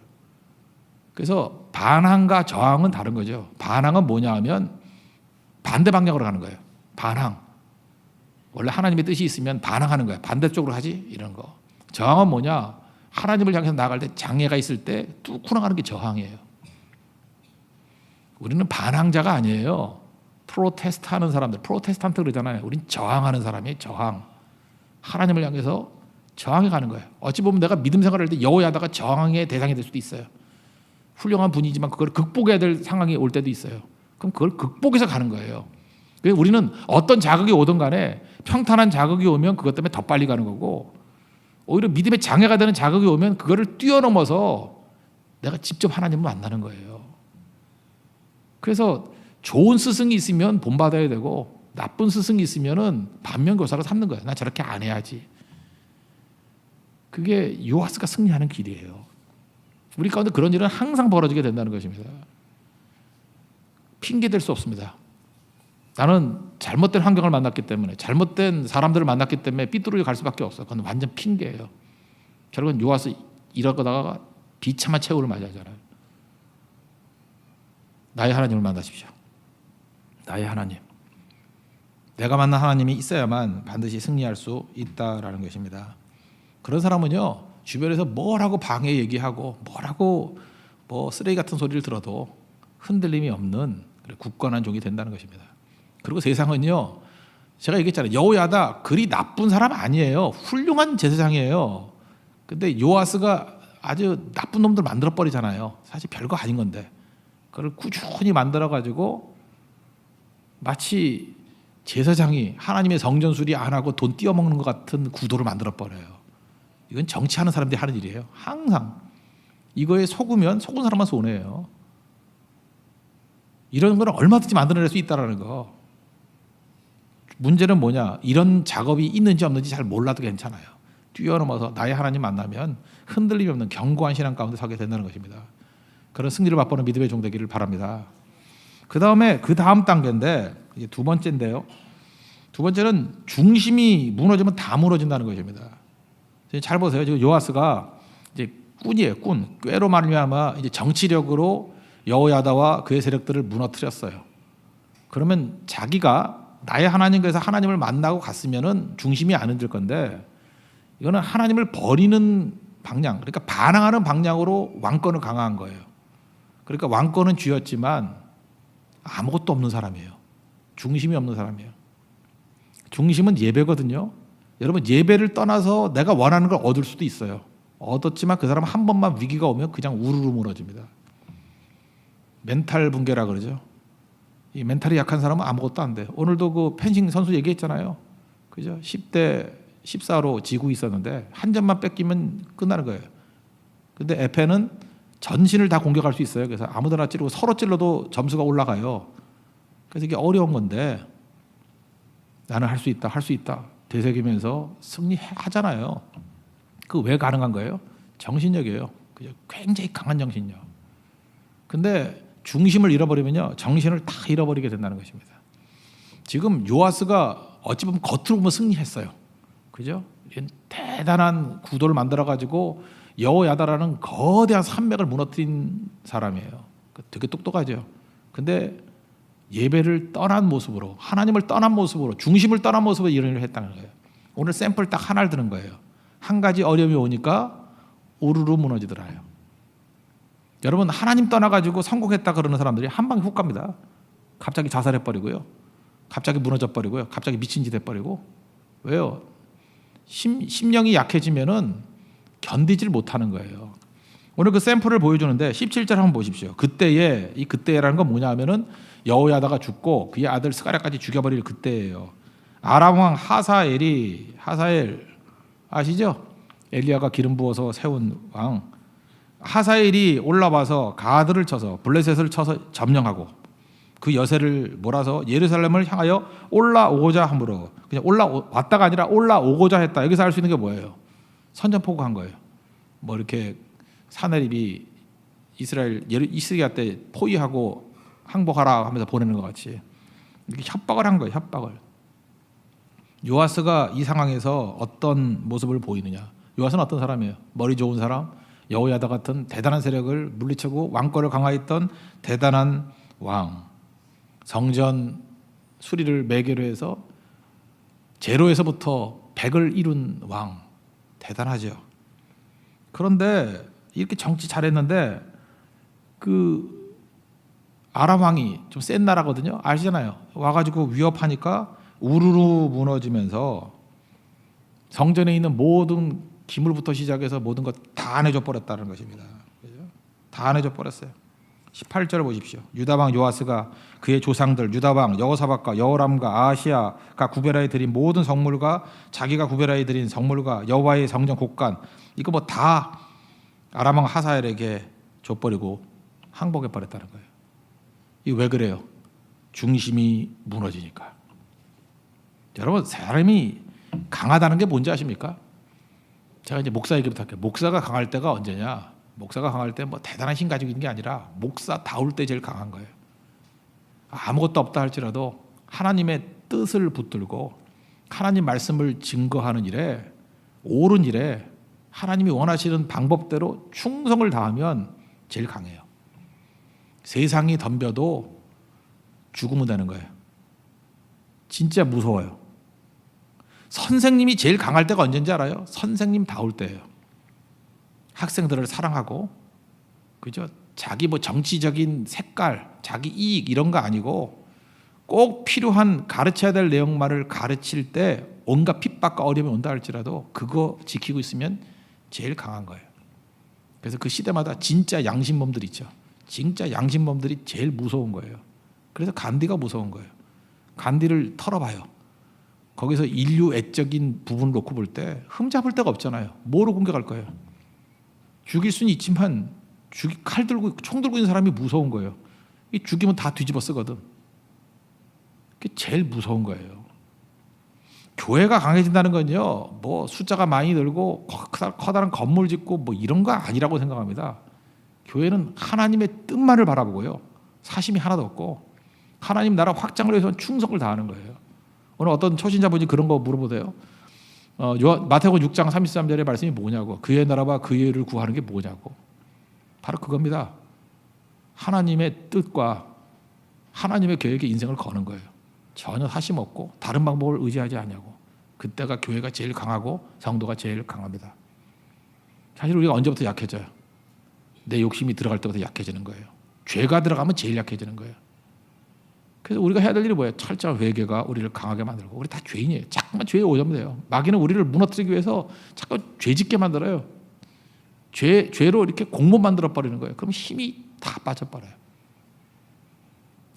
A: 그래서 반항과 저항은 다른 거죠. 반항은 뭐냐 하면 반대 방향으로 가는 거예요. 반항. 원래 하나님의 뜻이 있으면 반항하는 거예요. 반대쪽으로 하지 이런 거. 저항은 뭐냐? 하나님을 향해서 나아갈 때 장애가 있을 때 뚫고 나가는 게 저항이에요. 우리는 반항자가 아니에요. 프로테스트 하는 사람들, 프로테스탄트 그러잖아요. 우린 저항하는 사람이에요. 저항. 하나님을 향해서 저항해 가는 거예요. 어찌 보면 내가 믿음 생활을 할 때 여호야다가 저항의 대상이 될 수도 있어요. 훌륭한 분이지만 그걸 극복해야 될 상황이 올 때도 있어요. 그럼 그걸 극복해서 가는 거예요. 그래서 우리는 어떤 자극이 오든 간에 평탄한 자극이 오면 그것 때문에 더 빨리 가는 거고 오히려 믿음의 장애가 되는 자극이 오면 그거를 뛰어넘어서 내가 직접 하나님을 만나는 거예요. 그래서 좋은 스승이 있으면 본받아야 되고 나쁜 스승이 있으면 반면교사로 삼는 거예요. 나 저렇게 안 해야지. 그게 요아스가 승리하는 길이에요. 우리 가운데 그런 일은 항상 벌어지게 된다는 것입니다. 핑계댈 수 없습니다. 나는 잘못된 환경을 만났기 때문에 잘못된 사람들을 만났기 때문에 삐뚤어져 갈 수밖에 없어요. 그건 완전 핑계예요. 결국은 요아스 이러다가 비참한 최후를 맞이하잖아요. 나의 하나님을 만나십시오. 나의 하나님. 내가 만난 하나님이 있어야만 반드시 승리할 수 있다라는 것입니다. 그런 사람은요 주변에서 뭐라고 방해 얘기하고 뭐라고 뭐 쓰레기 같은 소리를 들어도 흔들림이 없는 굳건한 종이 된다는 것입니다. 그리고 세상은요 제가 얘기했잖아요. 여호야다 그리 나쁜 사람 아니에요. 훌륭한 제사장이에요. 근데 요아스가 아주 나쁜 놈들 만들어 버리잖아요. 사실 별거 아닌 건데 그걸 꾸준히 만들어 가지고 마치 제사장이 하나님의 성전 수리 안 하고 돈 띄어먹는 것 같은 구도를 만들어 버려요. 이건 정치하는 사람들이 하는 일이에요. 항상 이거에 속으면 속은 사람만 손해예요. 이런 거는 얼마든지 만들어낼 수 있다는 거. 문제는 뭐냐? 이런 작업이 있는지 없는지 잘 몰라도 괜찮아요. 뛰어넘어서 나의 하나님 만나면 흔들림이 없는 견고한 신앙 가운데 서게 된다는 것입니다. 그런 승리를 맛보는 믿음의 종 되기를 바랍니다. 그 다음 단계인데 이게 두 번째인데요. 두 번째는 중심이 무너지면 다 무너진다는 것입니다. 잘 보세요. 지금 요아스가 이제 꾼이에요. 꾼. 꾀로 말미암아 이제 정치력으로 여호야다와 그의 세력들을 무너뜨렸어요. 그러면 자기가 나의 하나님께서 하나님을 만나고 갔으면은 중심이 안 흔들 건데 이거는 하나님을 버리는 방향, 그러니까 반항하는 방향으로 왕권을 강화한 거예요. 그러니까 왕권은 쥐었지만 아무것도 없는 사람이에요. 중심이 없는 사람이에요. 중심은 예배거든요. 여러분 예배를 떠나서 내가 원하는 걸 얻을 수도 있어요. 얻었지만 그 사람은 한 번만 위기가 오면 그냥 우르르 무너집니다. 멘탈 붕괴라 그러죠. 이 멘탈이 약한 사람은 아무것도 안 돼요. 오늘도 그 펜싱 선수 얘기했잖아요. 그죠? 10대 14로 지고 있었는데 한 점만 뺏기면 끝나는 거예요. 근데 에페는 전신을 다 공격할 수 있어요. 그래서 아무데나 찌르고 서로 찔러도 점수가 올라가요. 그래서 이게 어려운 건데 나는 할 수 있다, 할 수 있다 되새기면서 승리하잖아요. 그 왜 가능한 거예요? 정신력이에요. 굉장히 강한 정신력. 근데 중심을 잃어버리면요, 정신을 다 잃어버리게 된다는 것입니다. 지금 요아스가 어찌 보면 겉으로 보면 승리했어요. 그죠? 대단한 구도를 만들어 가지고 여호야다라는 거대한 산맥을 무너뜨린 사람이에요. 되게 똑똑하죠. 근데 예배를 떠난 모습으로, 하나님을 떠난 모습으로, 중심을 떠난 모습으로 이런 일을 했다는 거예요. 오늘 샘플 딱 하나를 드는 거예요. 한 가지 어려움이 오니까 우르르 무너지더라요. 여러분, 하나님 떠나가지고 성공했다 그러는 사람들이 한 방에 훅 갑니다. 갑자기 자살해버리고요, 갑자기 무너져버리고요, 갑자기 미친 짓 해버리고. 왜요? 심령이 약해지면은 견디질 못하는 거예요. 오늘 그 샘플을 보여주는데 17절 한번 보십시오. 그때에, 이 그때라는 건 뭐냐 하면은 여호야다가 죽고 그의 아들 스가랴까지 죽여버릴 그때예요. 아람 왕 하사엘 아시죠? 엘리야가 기름 부어서 세운 왕 하사엘이 올라와서 가드를 쳐서 블레셋을 쳐서 점령하고 그 여세를 몰아서 예루살렘을 향하여 올라오고자 함으로, 그냥 올라왔다가 아니라 올라오고자 했다. 여기서 알 수 있는 게 뭐예요? 선전포고한 거예요. 뭐 이렇게 사내립이 이스라엘 때 포위하고 항복하라 하면서 보내는 것 같이 이렇게 협박을 한 거예요. 협박을. 요아스가 이 상황에서 어떤 모습을 보이느냐? 요아스는 어떤 사람이에요? 머리 좋은 사람, 여호야다 같은 대단한 세력을 물리치고 왕권을 강화했던 대단한 왕, 성전 수리를 매개로 해서 제로에서부터 100을 이룬 왕, 대단하죠. 그런데 이렇게 정치 잘했는데 그 아람 왕이 좀 센 나라거든요. 아시잖아요. 와가지고 위협하니까 우르르 무너지면서 성전에 있는 모든 기물부터 시작해서 모든 것 다 내줘 버렸다는 것입니다. 그죠? 다 내줘 버렸어요. 18절을 보십시오. 유다왕 요아스가 그의 조상들 유다왕 여호사밧과 여호람과 아하시야가 구별하여 드린 모든 성물과 자기가 구별하여 드린 성물과 여호와의 성전 곡간 이거 뭐 다 아람 왕 하사엘에게 줘버리고 항복해 버렸다는 거예요. 이게 왜 그래요? 중심이 무너지니까. 여러분, 사람이 강하다는 게 뭔지 아십니까? 제가 이제 목사 얘기부터 할게요. 목사가 강할 때가 언제냐? 목사가 강할 때 뭐 대단한 힘 가지고 있는 게 아니라 목사다울 때 제일 강한 거예요. 아무것도 없다 할지라도 하나님의 뜻을 붙들고 하나님 말씀을 증거하는 일에, 옳은 일에 하나님이 원하시는 방법대로 충성을 다하면 제일 강해요. 세상이 덤벼도 죽으면 되는 거예요. 진짜 무서워요. 선생님이 제일 강할 때가 언제인지 알아요? 선생님 다울 때예요. 학생들을 사랑하고, 그죠? 자기 뭐 정치적인 색깔, 자기 이익 이런 거 아니고 꼭 필요한 가르쳐야 될 내용만을 가르칠 때 온갖 핍박과 어려움이 온다 할지라도 그거 지키고 있으면 제일 강한 거예요. 그래서 그 시대마다 진짜 양심범들 있죠. 진짜 양심범들이 제일 무서운 거예요. 그래서 간디가 무서운 거예요. 간디를 털어봐요. 거기서 인류 애적인 부분을 놓고 볼 때 흠잡을 데가 없잖아요. 뭐로 공격할 거예요? 죽일 수는 있지만 칼 들고 총 들고 있는 사람이 무서운 거예요. 이 죽이면 다 뒤집어 쓰거든. 그게 제일 무서운 거예요. 교회가 강해진다는 건요, 뭐 숫자가 많이 늘고 커다란 건물 짓고 뭐 이런 거 아니라고 생각합니다. 교회는 하나님의 뜻만을 바라보고요, 사심이 하나도 없고 하나님 나라 확장을 위해서 충성을 다하는 거예요. 오늘 어떤 초신자분이 그런 거 물어보세요. 마태복음 6장 33절의 말씀이 뭐냐고, 그의 나라와 그의 의를 구하는 게 뭐냐고. 바로 그겁니다. 하나님의 뜻과 하나님의 계획에 인생을 거는 거예요. 전혀 사심 없고 다른 방법을 의지하지 않냐고. 그때가 교회가 제일 강하고 성도가 제일 강합니다. 사실 우리가 언제부터 약해져요? 내 욕심이 들어갈 때부터 약해지는 거예요. 죄가 들어가면 제일 약해지는 거예요. 그래서 우리가 해야 될 일이 뭐예요? 철저한 회개가 우리를 강하게 만들고. 우리 다 죄인이에요. 자꾸만 죄에 오염 돼요. 마귀는 우리를 무너뜨리기 위해서 자꾸 죄짓게 만들어요. 죄로 이렇게 공못 만들어 버리는 거예요. 그럼 힘이 다 빠져버려요.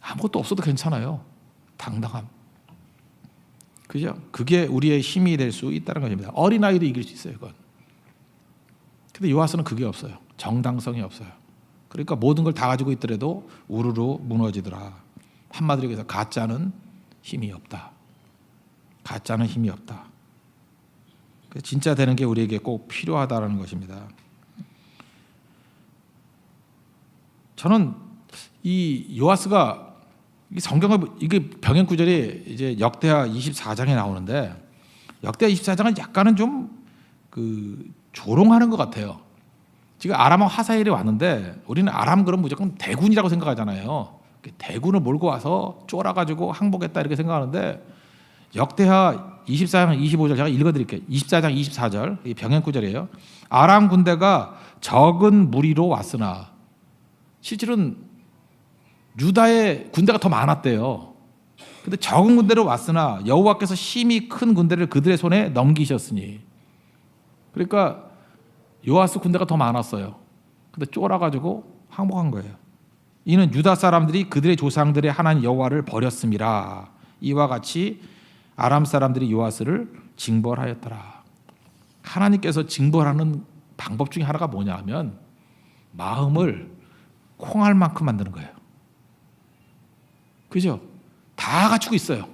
A: 아무것도 없어도 괜찮아요. 당당함. 그죠? 그게 우리의 힘이 될 수 있다는 것입니다. 어린아이도 이길 수 있어요, 그건. 근데 요아스는 그게 없어요. 정당성이 없어요. 그러니까 모든 걸 다 가지고 있더라도 우르르 무너지더라. 한마디로 얘기해서 가짜는 힘이 없다. 가짜는 힘이 없다. 진짜 되는 게 우리에게 꼭 필요하다는 것입니다. 저는 이 요아스가 성경에 이게 병행 구절이 이제 역대하 24장에 나오는데 역대하 24장은 약간은 좀 조롱하는 것 같아요. 지금 아람하고 하사엘이 왔는데 우리는 아람 그럼 무조건 대군이라고 생각하잖아요. 대군을 몰고 와서 쫄아가지고 항복했다 이렇게 생각하는데 역대하 24장 25절 제가 읽어드릴게요. 24장 24절 이 병행 구절이에요. 아람 군대가 적은 무리로 왔으나 실질은 유다의 군대가 더 많았대요. 근데 적은 군대로 왔으나 여호와께서 심히 큰 군대를 그들의 손에 넘기셨으니 그러니까 요아스 군대가 더 많았어요. 근데 쫄아가지고 항복한 거예요. 이는 유다 사람들이 그들의 조상들의 하나님 여호와를 버렸음이라. 이와 같이 아람 사람들이 요아스를 징벌하였더라. 하나님께서 징벌하는 방법 중에 하나가 뭐냐 하면 마음을 콩알만큼 만드는 거예요. 그죠? 다 갖추고 있어요.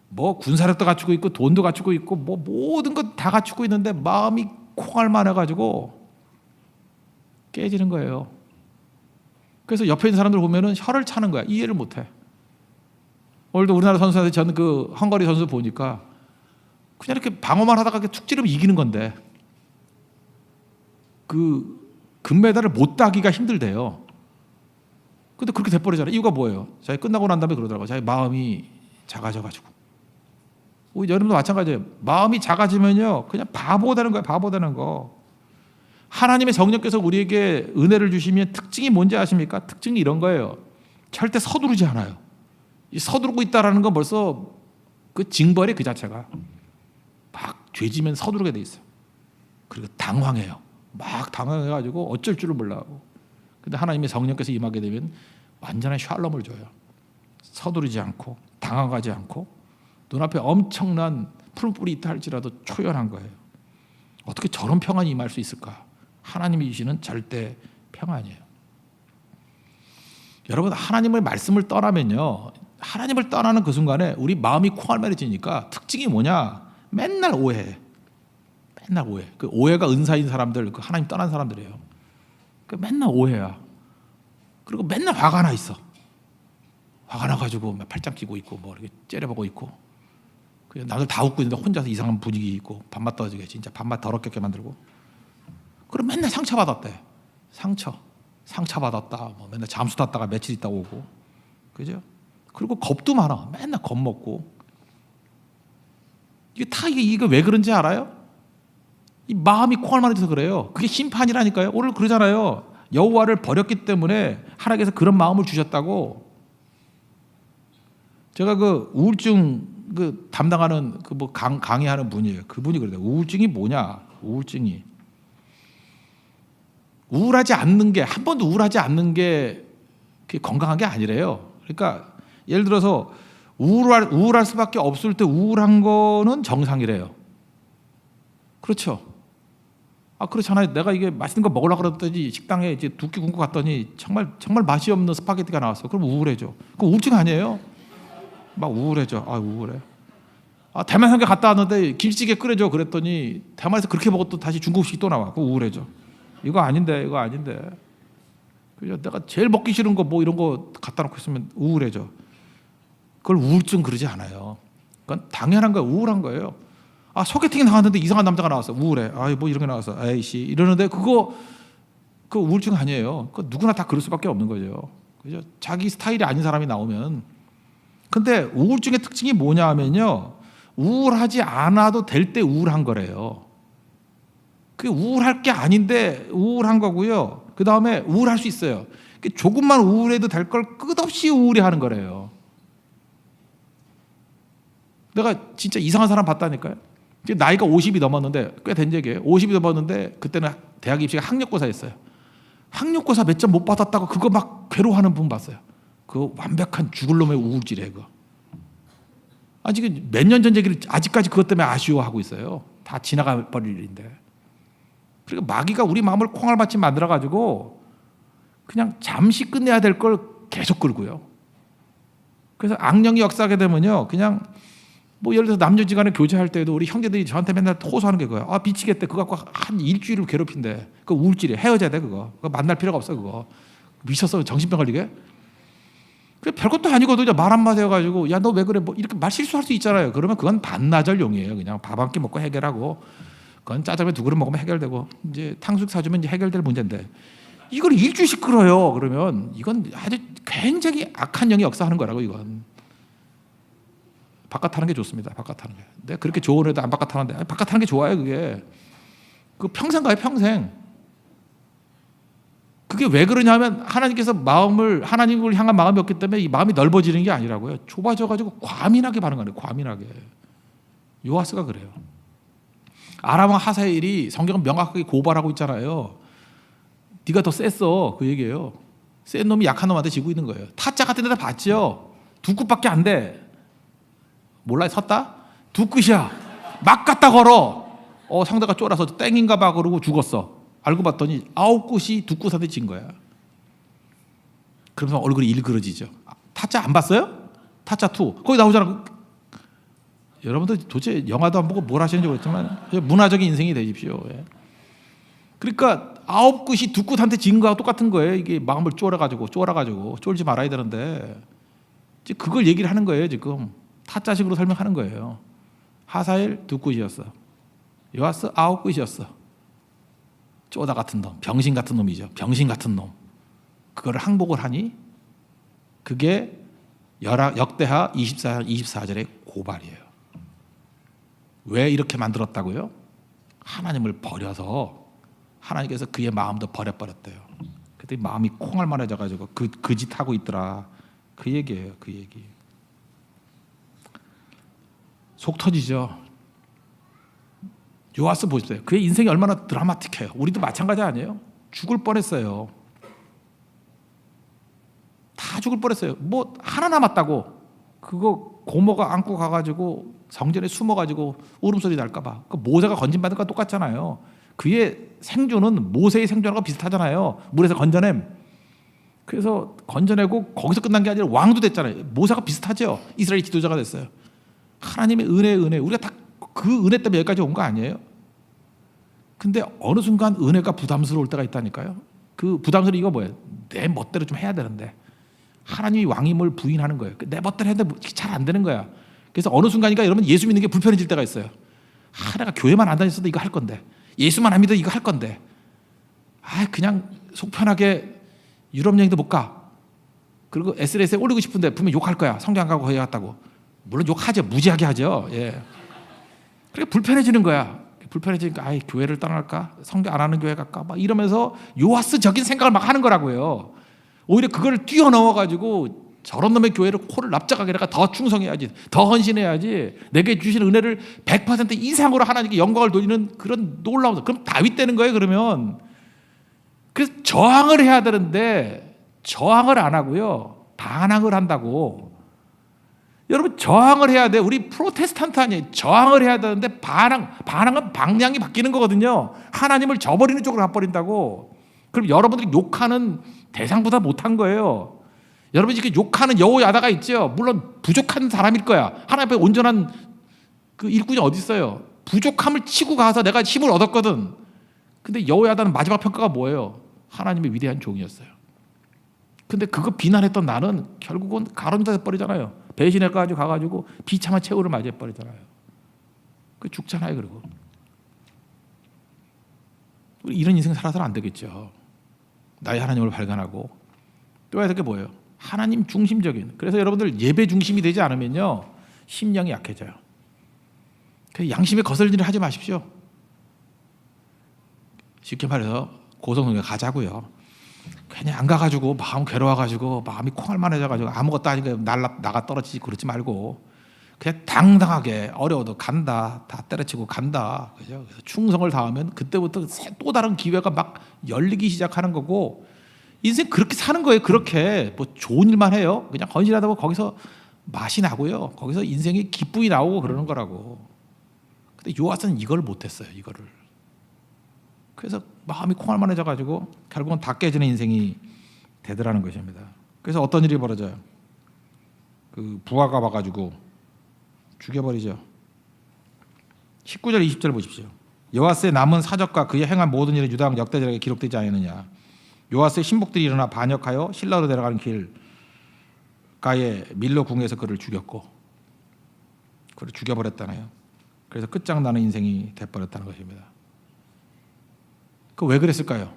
A: 뭐 군사력도 갖추고 있고 돈도 갖추고 있고 뭐 모든 것 다 갖추고 있는데 마음이 콩알만 해가지고 깨지는 거예요. 그래서 옆에 있는 사람들 보면은 혀를 차는 거야. 이해를 못해. 오늘도 우리나라 선수한테 저는 그 헝가리 선수 보니까 그냥 이렇게 방어만 하다가 툭 찌르면 이기는 건데 그 금메달을 못 따기가 힘들대요. 근데 그렇게 돼버리잖아요. 이유가 뭐예요? 자기 끝나고 난 다음에 그러더라고요. 자기 마음이 작아져가지고. 여러분도 마찬가지예요. 마음이 작아지면요 그냥 바보 되는 거예요. 바보 되는 거. 하나님의 성령께서 우리에게 은혜를 주시면 특징이 뭔지 아십니까? 특징이 이런 거예요. 절대 서두르지 않아요. 이 서두르고 있다라는 건 벌써 그 징벌이 그 자체가 막 죄지면 서두르게 돼 있어요. 그리고 당황해요. 막 당황해가지고 어쩔 줄을 몰라하고. 근데 하나님의 성령께서 임하게 되면 완전한 샬롬을 줘요. 서두르지 않고 당황하지 않고 눈앞에 엄청난 푸른 뿔이 있다 할지라도 초연한 거예요. 어떻게 저런 평안이 임할 수 있을까? 하나님이 주시는 절대 평안이에요. 여러분 하나님의 말씀을 떠나면요 하나님을 떠나는 그 순간에 우리 마음이 콩알매해지니까 특징이 뭐냐? 맨날 오해해. 맨날 오해. 그 오해가 은사인 사람들, 그 하나님 떠난 사람들이에요. 그 맨날 오해야. 그리고 맨날 화가 나 있어. 화가 나가지고 팔짱 끼고 있고 뭐 이렇게 째려보고 있고. 그냥 남들 다 웃고 있는데 혼자서 이상한 분위기 있고 밥맛 떨어지게 진짜 밥맛 더럽게 만들고. 그럼 맨날 상처받았대. 상처받았다. 뭐 맨날 잠수 탔다가 며칠 있다 오고. 그죠? 그리고 겁도 많아. 맨날 겁먹고. 이게 왜 그런지 알아요? 이 마음이 콩알만해져서 그래요. 그게 심판이라니까요. 오늘 그러잖아요. 여호와를 버렸기 때문에 하나님께서 그런 마음을 주셨다고. 제가 그 우울증 그 담당하는 그 뭐 강의하는 분이에요. 그분이 그래요. 우울증이 뭐냐? 우울증이 우울하지 않는 게 한 번도 우울하지 않는 게 그게 건강한 게 아니래요. 그러니까 예를 들어서 우울할 수밖에 없을 때 우울한 거는 정상이래요. 그렇죠? 그렇잖아요. 내가 이게 맛있는 거 먹으려고 그랬더니 식당에 이제 두 끼 굶고 갔더니 정말 맛이 없는 스파게티가 나왔어. 그럼 우울해져. 그거 우울증 아니에요? 막 우울해져. 우울해. 대만 상가 갔다 왔는데 김치찌개 끓여줘 그랬더니 대만에서 그렇게 먹었더니 다시 중국식 또 나와. 그거 우울해져. 이거 아닌데. 그죠? 내가 제일 먹기 싫은 거 뭐 이런 거 갖다 놓고 있으면 우울해져. 그걸 우울증 그러지 않아요. 그건 당연한 거예요. 우울한 거예요. 소개팅 나갔는데 이상한 남자가 나왔어. 우울해. 뭐 이런 게 나왔어. 에이씨 이러는데 그거 우울증 아니에요. 그거 누구나 다 그럴 수밖에 없는 거죠. 그죠? 자기 스타일이 아닌 사람이 나오면. 근데 우울증의 특징이 뭐냐 하면요. 우울하지 않아도 될 때 우울한 거래요. 그게 우울할 게 아닌데 우울한 거고요. 그 다음에 우울할 수 있어요. 조금만 우울해도 될 걸 끝없이 우울해하는 거래요. 내가 진짜 이상한 사람 봤다니까요. 나이가 50이 넘었는데 꽤 된 얘기예요. 50이 넘었는데 그때는 대학 입시가 학력고사였어요. 학력고사 몇 점 못 받았다고 그거 막 괴로워하는 분 봤어요. 그 완벽한 죽을 놈의 우울질이에요. 그거. 지금 몇 년 전 얘기를 아직까지 그것 때문에 아쉬워하고 있어요. 다 지나가 버릴 일인데. 그리고 마귀가 우리 마음을 콩알같이 만들어가지고 그냥 잠시 끝내야 될 걸 계속 끌고요. 그래서 악령이 역사하게 되면요, 그냥 뭐 예를 들어서 남녀지간에 교제할 때도 우리 형제들이 저한테 맨날 호소하는 게 그거야. 아, 미치겠대. 그거 갖고 한 일주일을 괴롭힌대. 그거 우울질이야. 헤어져야 돼 그거. 그거 만날 필요가 없어 그거. 미쳤어. 정신병 걸리게. 그 별것도 아니거든요. 말 한마디 해가지고 야 너 왜 그래 뭐 이렇게 말 실수할 수 있잖아요. 그러면 그건 반나절용이에요. 그냥 밥 한 끼 먹고 해결하고, 그건 짜장면 두 그릇 먹으면 해결되고, 이제 탕수육 사주면 이제 해결될 문제인데, 이걸 일주일씩 끌어요. 그러면 이건 아주 굉장히 악한 영이 역사하는 거라고. 이건 바깥 하는 게 좋습니다. 바깥 하는 게. 근데 그렇게 좋은 애도 안 바깥 하는데, 바깥 하는 게 좋아요. 그게 그 평생 가요. 평생. 그게 왜 그러냐면 하나님께서 하나님을 향한 마음이 없기 때문에 이 마음이 넓어지는 게 아니라고요. 좁아져 가지고 과민하게 반응하는 거예요. 과민하게. 요아스가 그래요. 아람 왕 하사엘이 성경은 명확하게 고발하고 있잖아요. 네가 더 셌어. 그 얘기예요. 센 놈이 약한 놈한테 지고 있는 거예요. 타짜 같은 데다 봤죠. 두 끝밖에 안 돼. 몰라 섰다? 두 끝이야. 막 갖다 걸어. 상대가 쫄아서 땡인가 봐 그러고 죽었어. 알고 봤더니 9끝이 두 끝한테 진 거야. 그러면서 얼굴이 일그러지죠. 타짜 안 봤어요? 타짜 2 거기 나오잖아. 여러분들 도대체 영화도 안 보고 뭘 하시는지 모르겠지만 문화적인 인생이 되십시오. 그러니까 9끝이 두 끝한테 진 거하고 똑같은 거예요. 이게 마음을 쫄아가지고 쫄지 말아야 되는데, 그걸 얘기를 하는 거예요. 지금 타짜식으로 설명하는 거예요. 하사엘 두 끝이었어. 요아스 9끝이었어. 쪼다 같은 놈, 병신 같은 놈이죠. 병신 같은 놈. 그거를 항복을 하니 그게 역대하 24절의 고발이에요. 왜 이렇게 만들었다고요? 하나님을 버려서 하나님께서 그의 마음도 버려버렸대요. 그때 마음이 콩알만해져가지고 그 짓 하고 있더라. 그 얘기예요. 그 얘기. 속 터지죠. 요아스 보십시오. 그의 인생이 얼마나 드라마틱해요. 우리도 마찬가지 아니에요? 죽을 뻔했어요. 다 죽을 뻔했어요. 뭐 하나 남았다고. 그거 고모가 안고 가가지고 성전에 숨어가지고 울음소리 날까봐. 그 모세가 건진받은 거랑 똑같잖아요. 그의 생존은 모세의 생존하고 비슷하잖아요. 물에서 건져냄. 그래서 건져내고 거기서 끝난 게 아니라 왕도 됐잖아요. 모세가 비슷하죠. 이스라엘 지도자가 됐어요. 하나님의 은혜. 우리가 다 그 은혜 때문에 여기까지 온 거 아니에요? 근데 어느 순간 은혜가 부담스러울 때가 있다니까요. 그 부담스러운 이거 뭐예요? 내 멋대로 좀 해야 되는데 하나님이 왕임을 부인하는 거예요. 내 멋대로 했는데 잘 안 되는 거야. 그래서 어느 순간이니까 여러분 예수 믿는 게 불편해질 때가 있어요. 내가 교회만 안 다녔어도 이거 할 건데, 예수만 안 믿어도 이거 할 건데, 그냥 속 편하게 유럽 여행도 못 가. 그리고 SNS에 올리고 싶은데 분명 욕할 거야. 성경 안 가고 거기 갔다고. 물론 욕하죠. 무지하게 하죠. 그렇게 불편해지는 거야. 불편해지니까 교회를 떠날까? 성경 안 하는 교회 갈까? 막 이러면서 요아스적인 생각을 막 하는 거라고요. 오히려 그걸 뛰어넘어가지고 저런 놈의 교회를 코를 납작하게 내가 더 충성해야지, 더 헌신해야지, 내게 주신 은혜를 100% 이상으로 하나님께 영광을 돌리는 그런 놀라운, 그럼 다윗 되는 거예요. 그러면 그래서 저항을 해야 되는데 저항을 안 하고요, 반항을 한다고. 여러분 저항을 해야 돼. 우리 프로테스탄트 아니에요. 저항을 해야 되는데 반항은 방향이 바뀌는 거거든요. 하나님을 저버리는 쪽으로 가버린다고. 그럼 여러분들이 욕하는 대상보다 못한 거예요. 여러분이 지금 욕하는 여호야다가 있죠. 물론 부족한 사람일 거야. 하나님 앞에 온전한 그 일꾼이 어디 있어요? 부족함을 치고 가서 내가 힘을 얻었거든. 근데 여호야다는 마지막 평가가 뭐예요? 하나님의 위대한 종이었어요. 근데 그거 비난했던 나는 결국은 가론자 버리잖아요. 배신해가지고 가가지고 비참한 최후를 맞이해버리잖아요. 그 죽잖아요. 그리고 우리 이런 인생 살아서는 안 되겠죠. 나의 하나님을 발견하고 또 해야 될 게 뭐예요? 하나님 중심적인. 그래서 여러분들 예배 중심이 되지 않으면요 심령이 약해져요. 양심에 거슬리는 일을 하지 마십시오. 쉽게 말해서 고성동에 가자고요. 괜히 안 가가지고 마음 괴로워가지고 마음이 콩알만해져가지고 아무것도 아니고 나가 떨어지지 그러지 말고 그냥 당당하게 어려워도 간다, 다 때려치고 간다. 그죠? 그래서 충성을 다하면 그때부터 또 다른 기회가 막 열리기 시작하는 거고, 인생 그렇게 사는 거예요. 그렇게 뭐 좋은 일만 해요. 그냥 헌신하다 보면 거기서 맛이 나고요. 거기서 인생이 기쁨이 나오고 그러는 거라고. 근데 요아스는 이걸 못했어요. 이거를. 그래서 마음이 콩알만해져가지고 결국은 다 깨지는 인생이 되더라는 것입니다. 그래서 어떤 일이 벌어져요? 그 부하가 와가지고 죽여버리죠. 19절 20절 보십시오. 요아스의 남은 사적과 그의 행한 모든 일은 유다 왕 역대절에 기록되지 않았느냐. 요아스의 신복들이 일어나 반역하여 실라로 내려가는 길가에 밀로 궁에서 그를 죽였고, 그를 죽여버렸다네요. 그래서 끝장나는 인생이 돼버렸다는 것입니다. 그 왜 그랬을까요?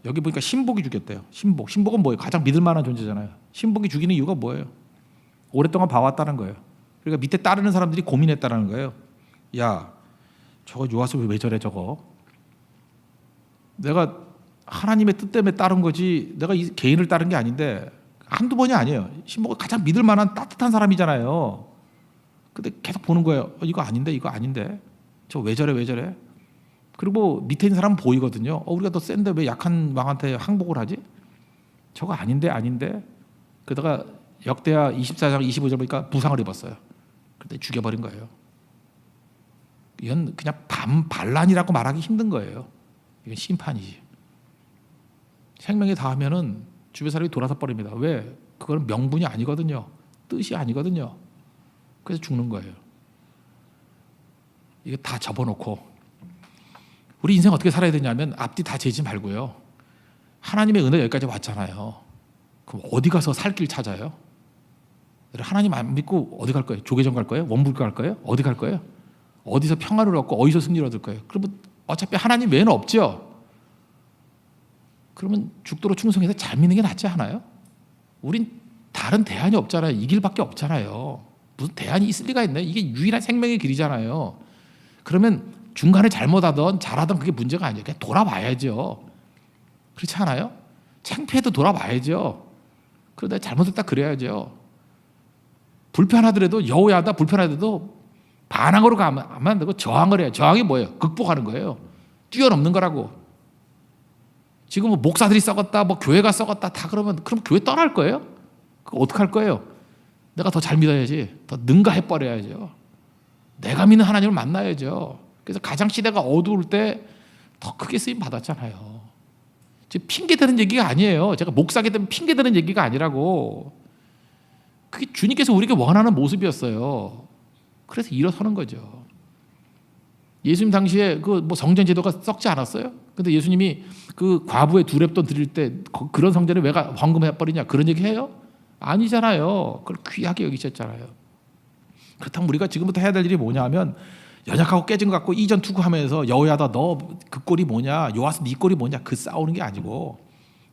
A: 여기 보니까 신복이 죽였대요. 신복은 뭐예요? 가장 믿을 만한 존재잖아요. 신복이 죽이는 이유가 뭐예요? 오랫동안 봐왔다는 거예요. 그러니까 밑에 따르는 사람들이 고민했다는 거예요. 야, 저거 요아스 왜 저래 저거? 내가 하나님의 뜻 때문에 따른 거지 내가 이 개인을 따른 게 아닌데, 한두 번이 아니에요. 신복은 가장 믿을 만한 따뜻한 사람이잖아요. 근데 계속 보는 거예요. 이거 아닌데 저 왜 저래? 그리고 밑에 있는 사람은 보이거든요. 우리가 더 센데 왜 약한 왕한테 항복을 하지? 저거 아닌데. 그러다가 역대하 24장 25절 보니까 부상을 입었어요. 그때 죽여버린 거예요. 이건 그냥 반란이라고 말하기 힘든 거예요. 이건 심판이지. 생명에 닿으면은 주변 사람이 돌아서 버립니다. 왜? 그건 명분이 아니거든요. 뜻이 아니거든요. 그래서 죽는 거예요. 이거 다 접어놓고 우리 인생 어떻게 살아야 되냐면 앞뒤 다 재지 말고요. 하나님의 은혜 여기까지 왔잖아요. 그럼 어디 가서 살 길 찾아요? 하나님 안 믿고 어디 갈 거예요? 조계종 갈 거예요? 원불교 갈 거예요? 어디 갈 거예요? 어디서 평화를 얻고 어디서 승리를 얻을 거예요? 그러면 어차피 하나님 외에는 없죠. 그러면 죽도록 충성해서 잘 믿는 게 낫지 않아요? 우린 다른 대안이 없잖아요. 이 길밖에 없잖아요. 무슨 대안이 있을 리가 있나요? 이게 유일한 생명의 길이잖아요. 그러면 중간에 잘못하던 잘하던 그게 문제가 아니에요. 그냥 돌아봐야죠. 그렇지 않아요? 창피해도 돌아봐야죠. 그러다 잘못했다 그래야죠. 불편하더라도 여호야다 불편하더라도 반항으로 가면 안 되고 저항을 해요. 저항이 뭐예요? 극복하는 거예요. 뛰어넘는 거라고. 지금 뭐 목사들이 썩었다, 뭐 교회가 썩었다 다 그러면 그럼 교회 떠날 거예요? 그거 어떻게 할 거예요? 내가 더 잘 믿어야지. 더 능가해 버려야죠. 내가 믿는 하나님을 만나야죠. 그래서 가장 시대가 어두울 때 더 크게 쓰임 받았잖아요. 지금 핑계 대는 얘기가 아니에요. 제가 목사게 되면 핑계 대는 얘기가 아니라고. 그게 주님께서 우리에게 원하는 모습이었어요. 그래서 일어서는 거죠. 예수님 당시에 그 뭐 성전 제도가 썩지 않았어요? 근데 예수님이 그 과부의 두 렙돈 드릴 때 그런 성전에 왜 헌금해 버리냐 그런 얘기 해요? 아니잖아요. 그걸 귀하게 여기셨잖아요. 그렇다면 우리가 지금부터 해야 될 일이 뭐냐면 연약하고 깨진 것 같고 이전 투구하면서 여호야다 너 그 꼴이 뭐냐, 요아스 네 꼴이 뭐냐 그 싸우는 게 아니고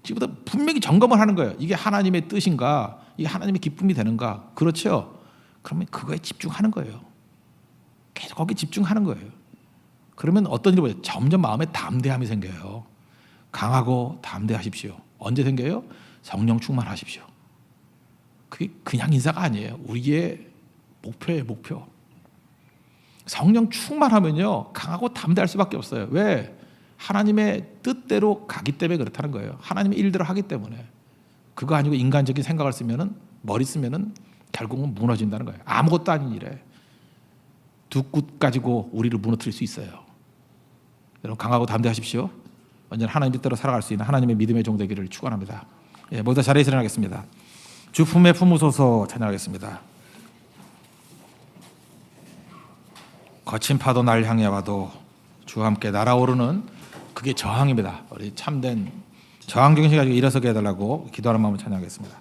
A: 지금부터 분명히 점검을 하는 거예요. 이게 하나님의 뜻인가, 이게 하나님의 기쁨이 되는가. 그렇죠? 그러면 그거에 집중하는 거예요. 계속 거기에 집중하는 거예요. 그러면 어떤 일이 보여요? 점점 마음에 담대함이 생겨요. 강하고 담대하십시오. 언제 생겨요? 성령 충만하십시오. 그게 그냥 인사가 아니에요. 우리의 목표예요, 목표. 성령 충만하면요 강하고 담대할 수밖에 없어요. 왜? 하나님의 뜻대로 가기 때문에 그렇다는 거예요. 하나님의 일대로 하기 때문에. 그거 아니고 인간적인 생각을 쓰면은 머리 쓰면은 결국은 무너진다는 거예요. 아무것도 아닌 일에 두 굿 가지고 우리를 무너뜨릴 수 있어요. 여러분 강하고 담대하십시오. 언제나 하나님 뜻대로 살아갈 수 있는 하나님의 믿음의 종 되기를 축원합니다. 예, 모두 자리에서 일어나겠습니다. 주 품에 품으소서 찬양하겠습니다. 거친 파도 날 향해 와도 주와 함께 날아오르는 그게 저항입니다. 우리 참된 저항 정신 가지고 일어서게 해달라고 기도하는 마음을 찬양하겠습니다.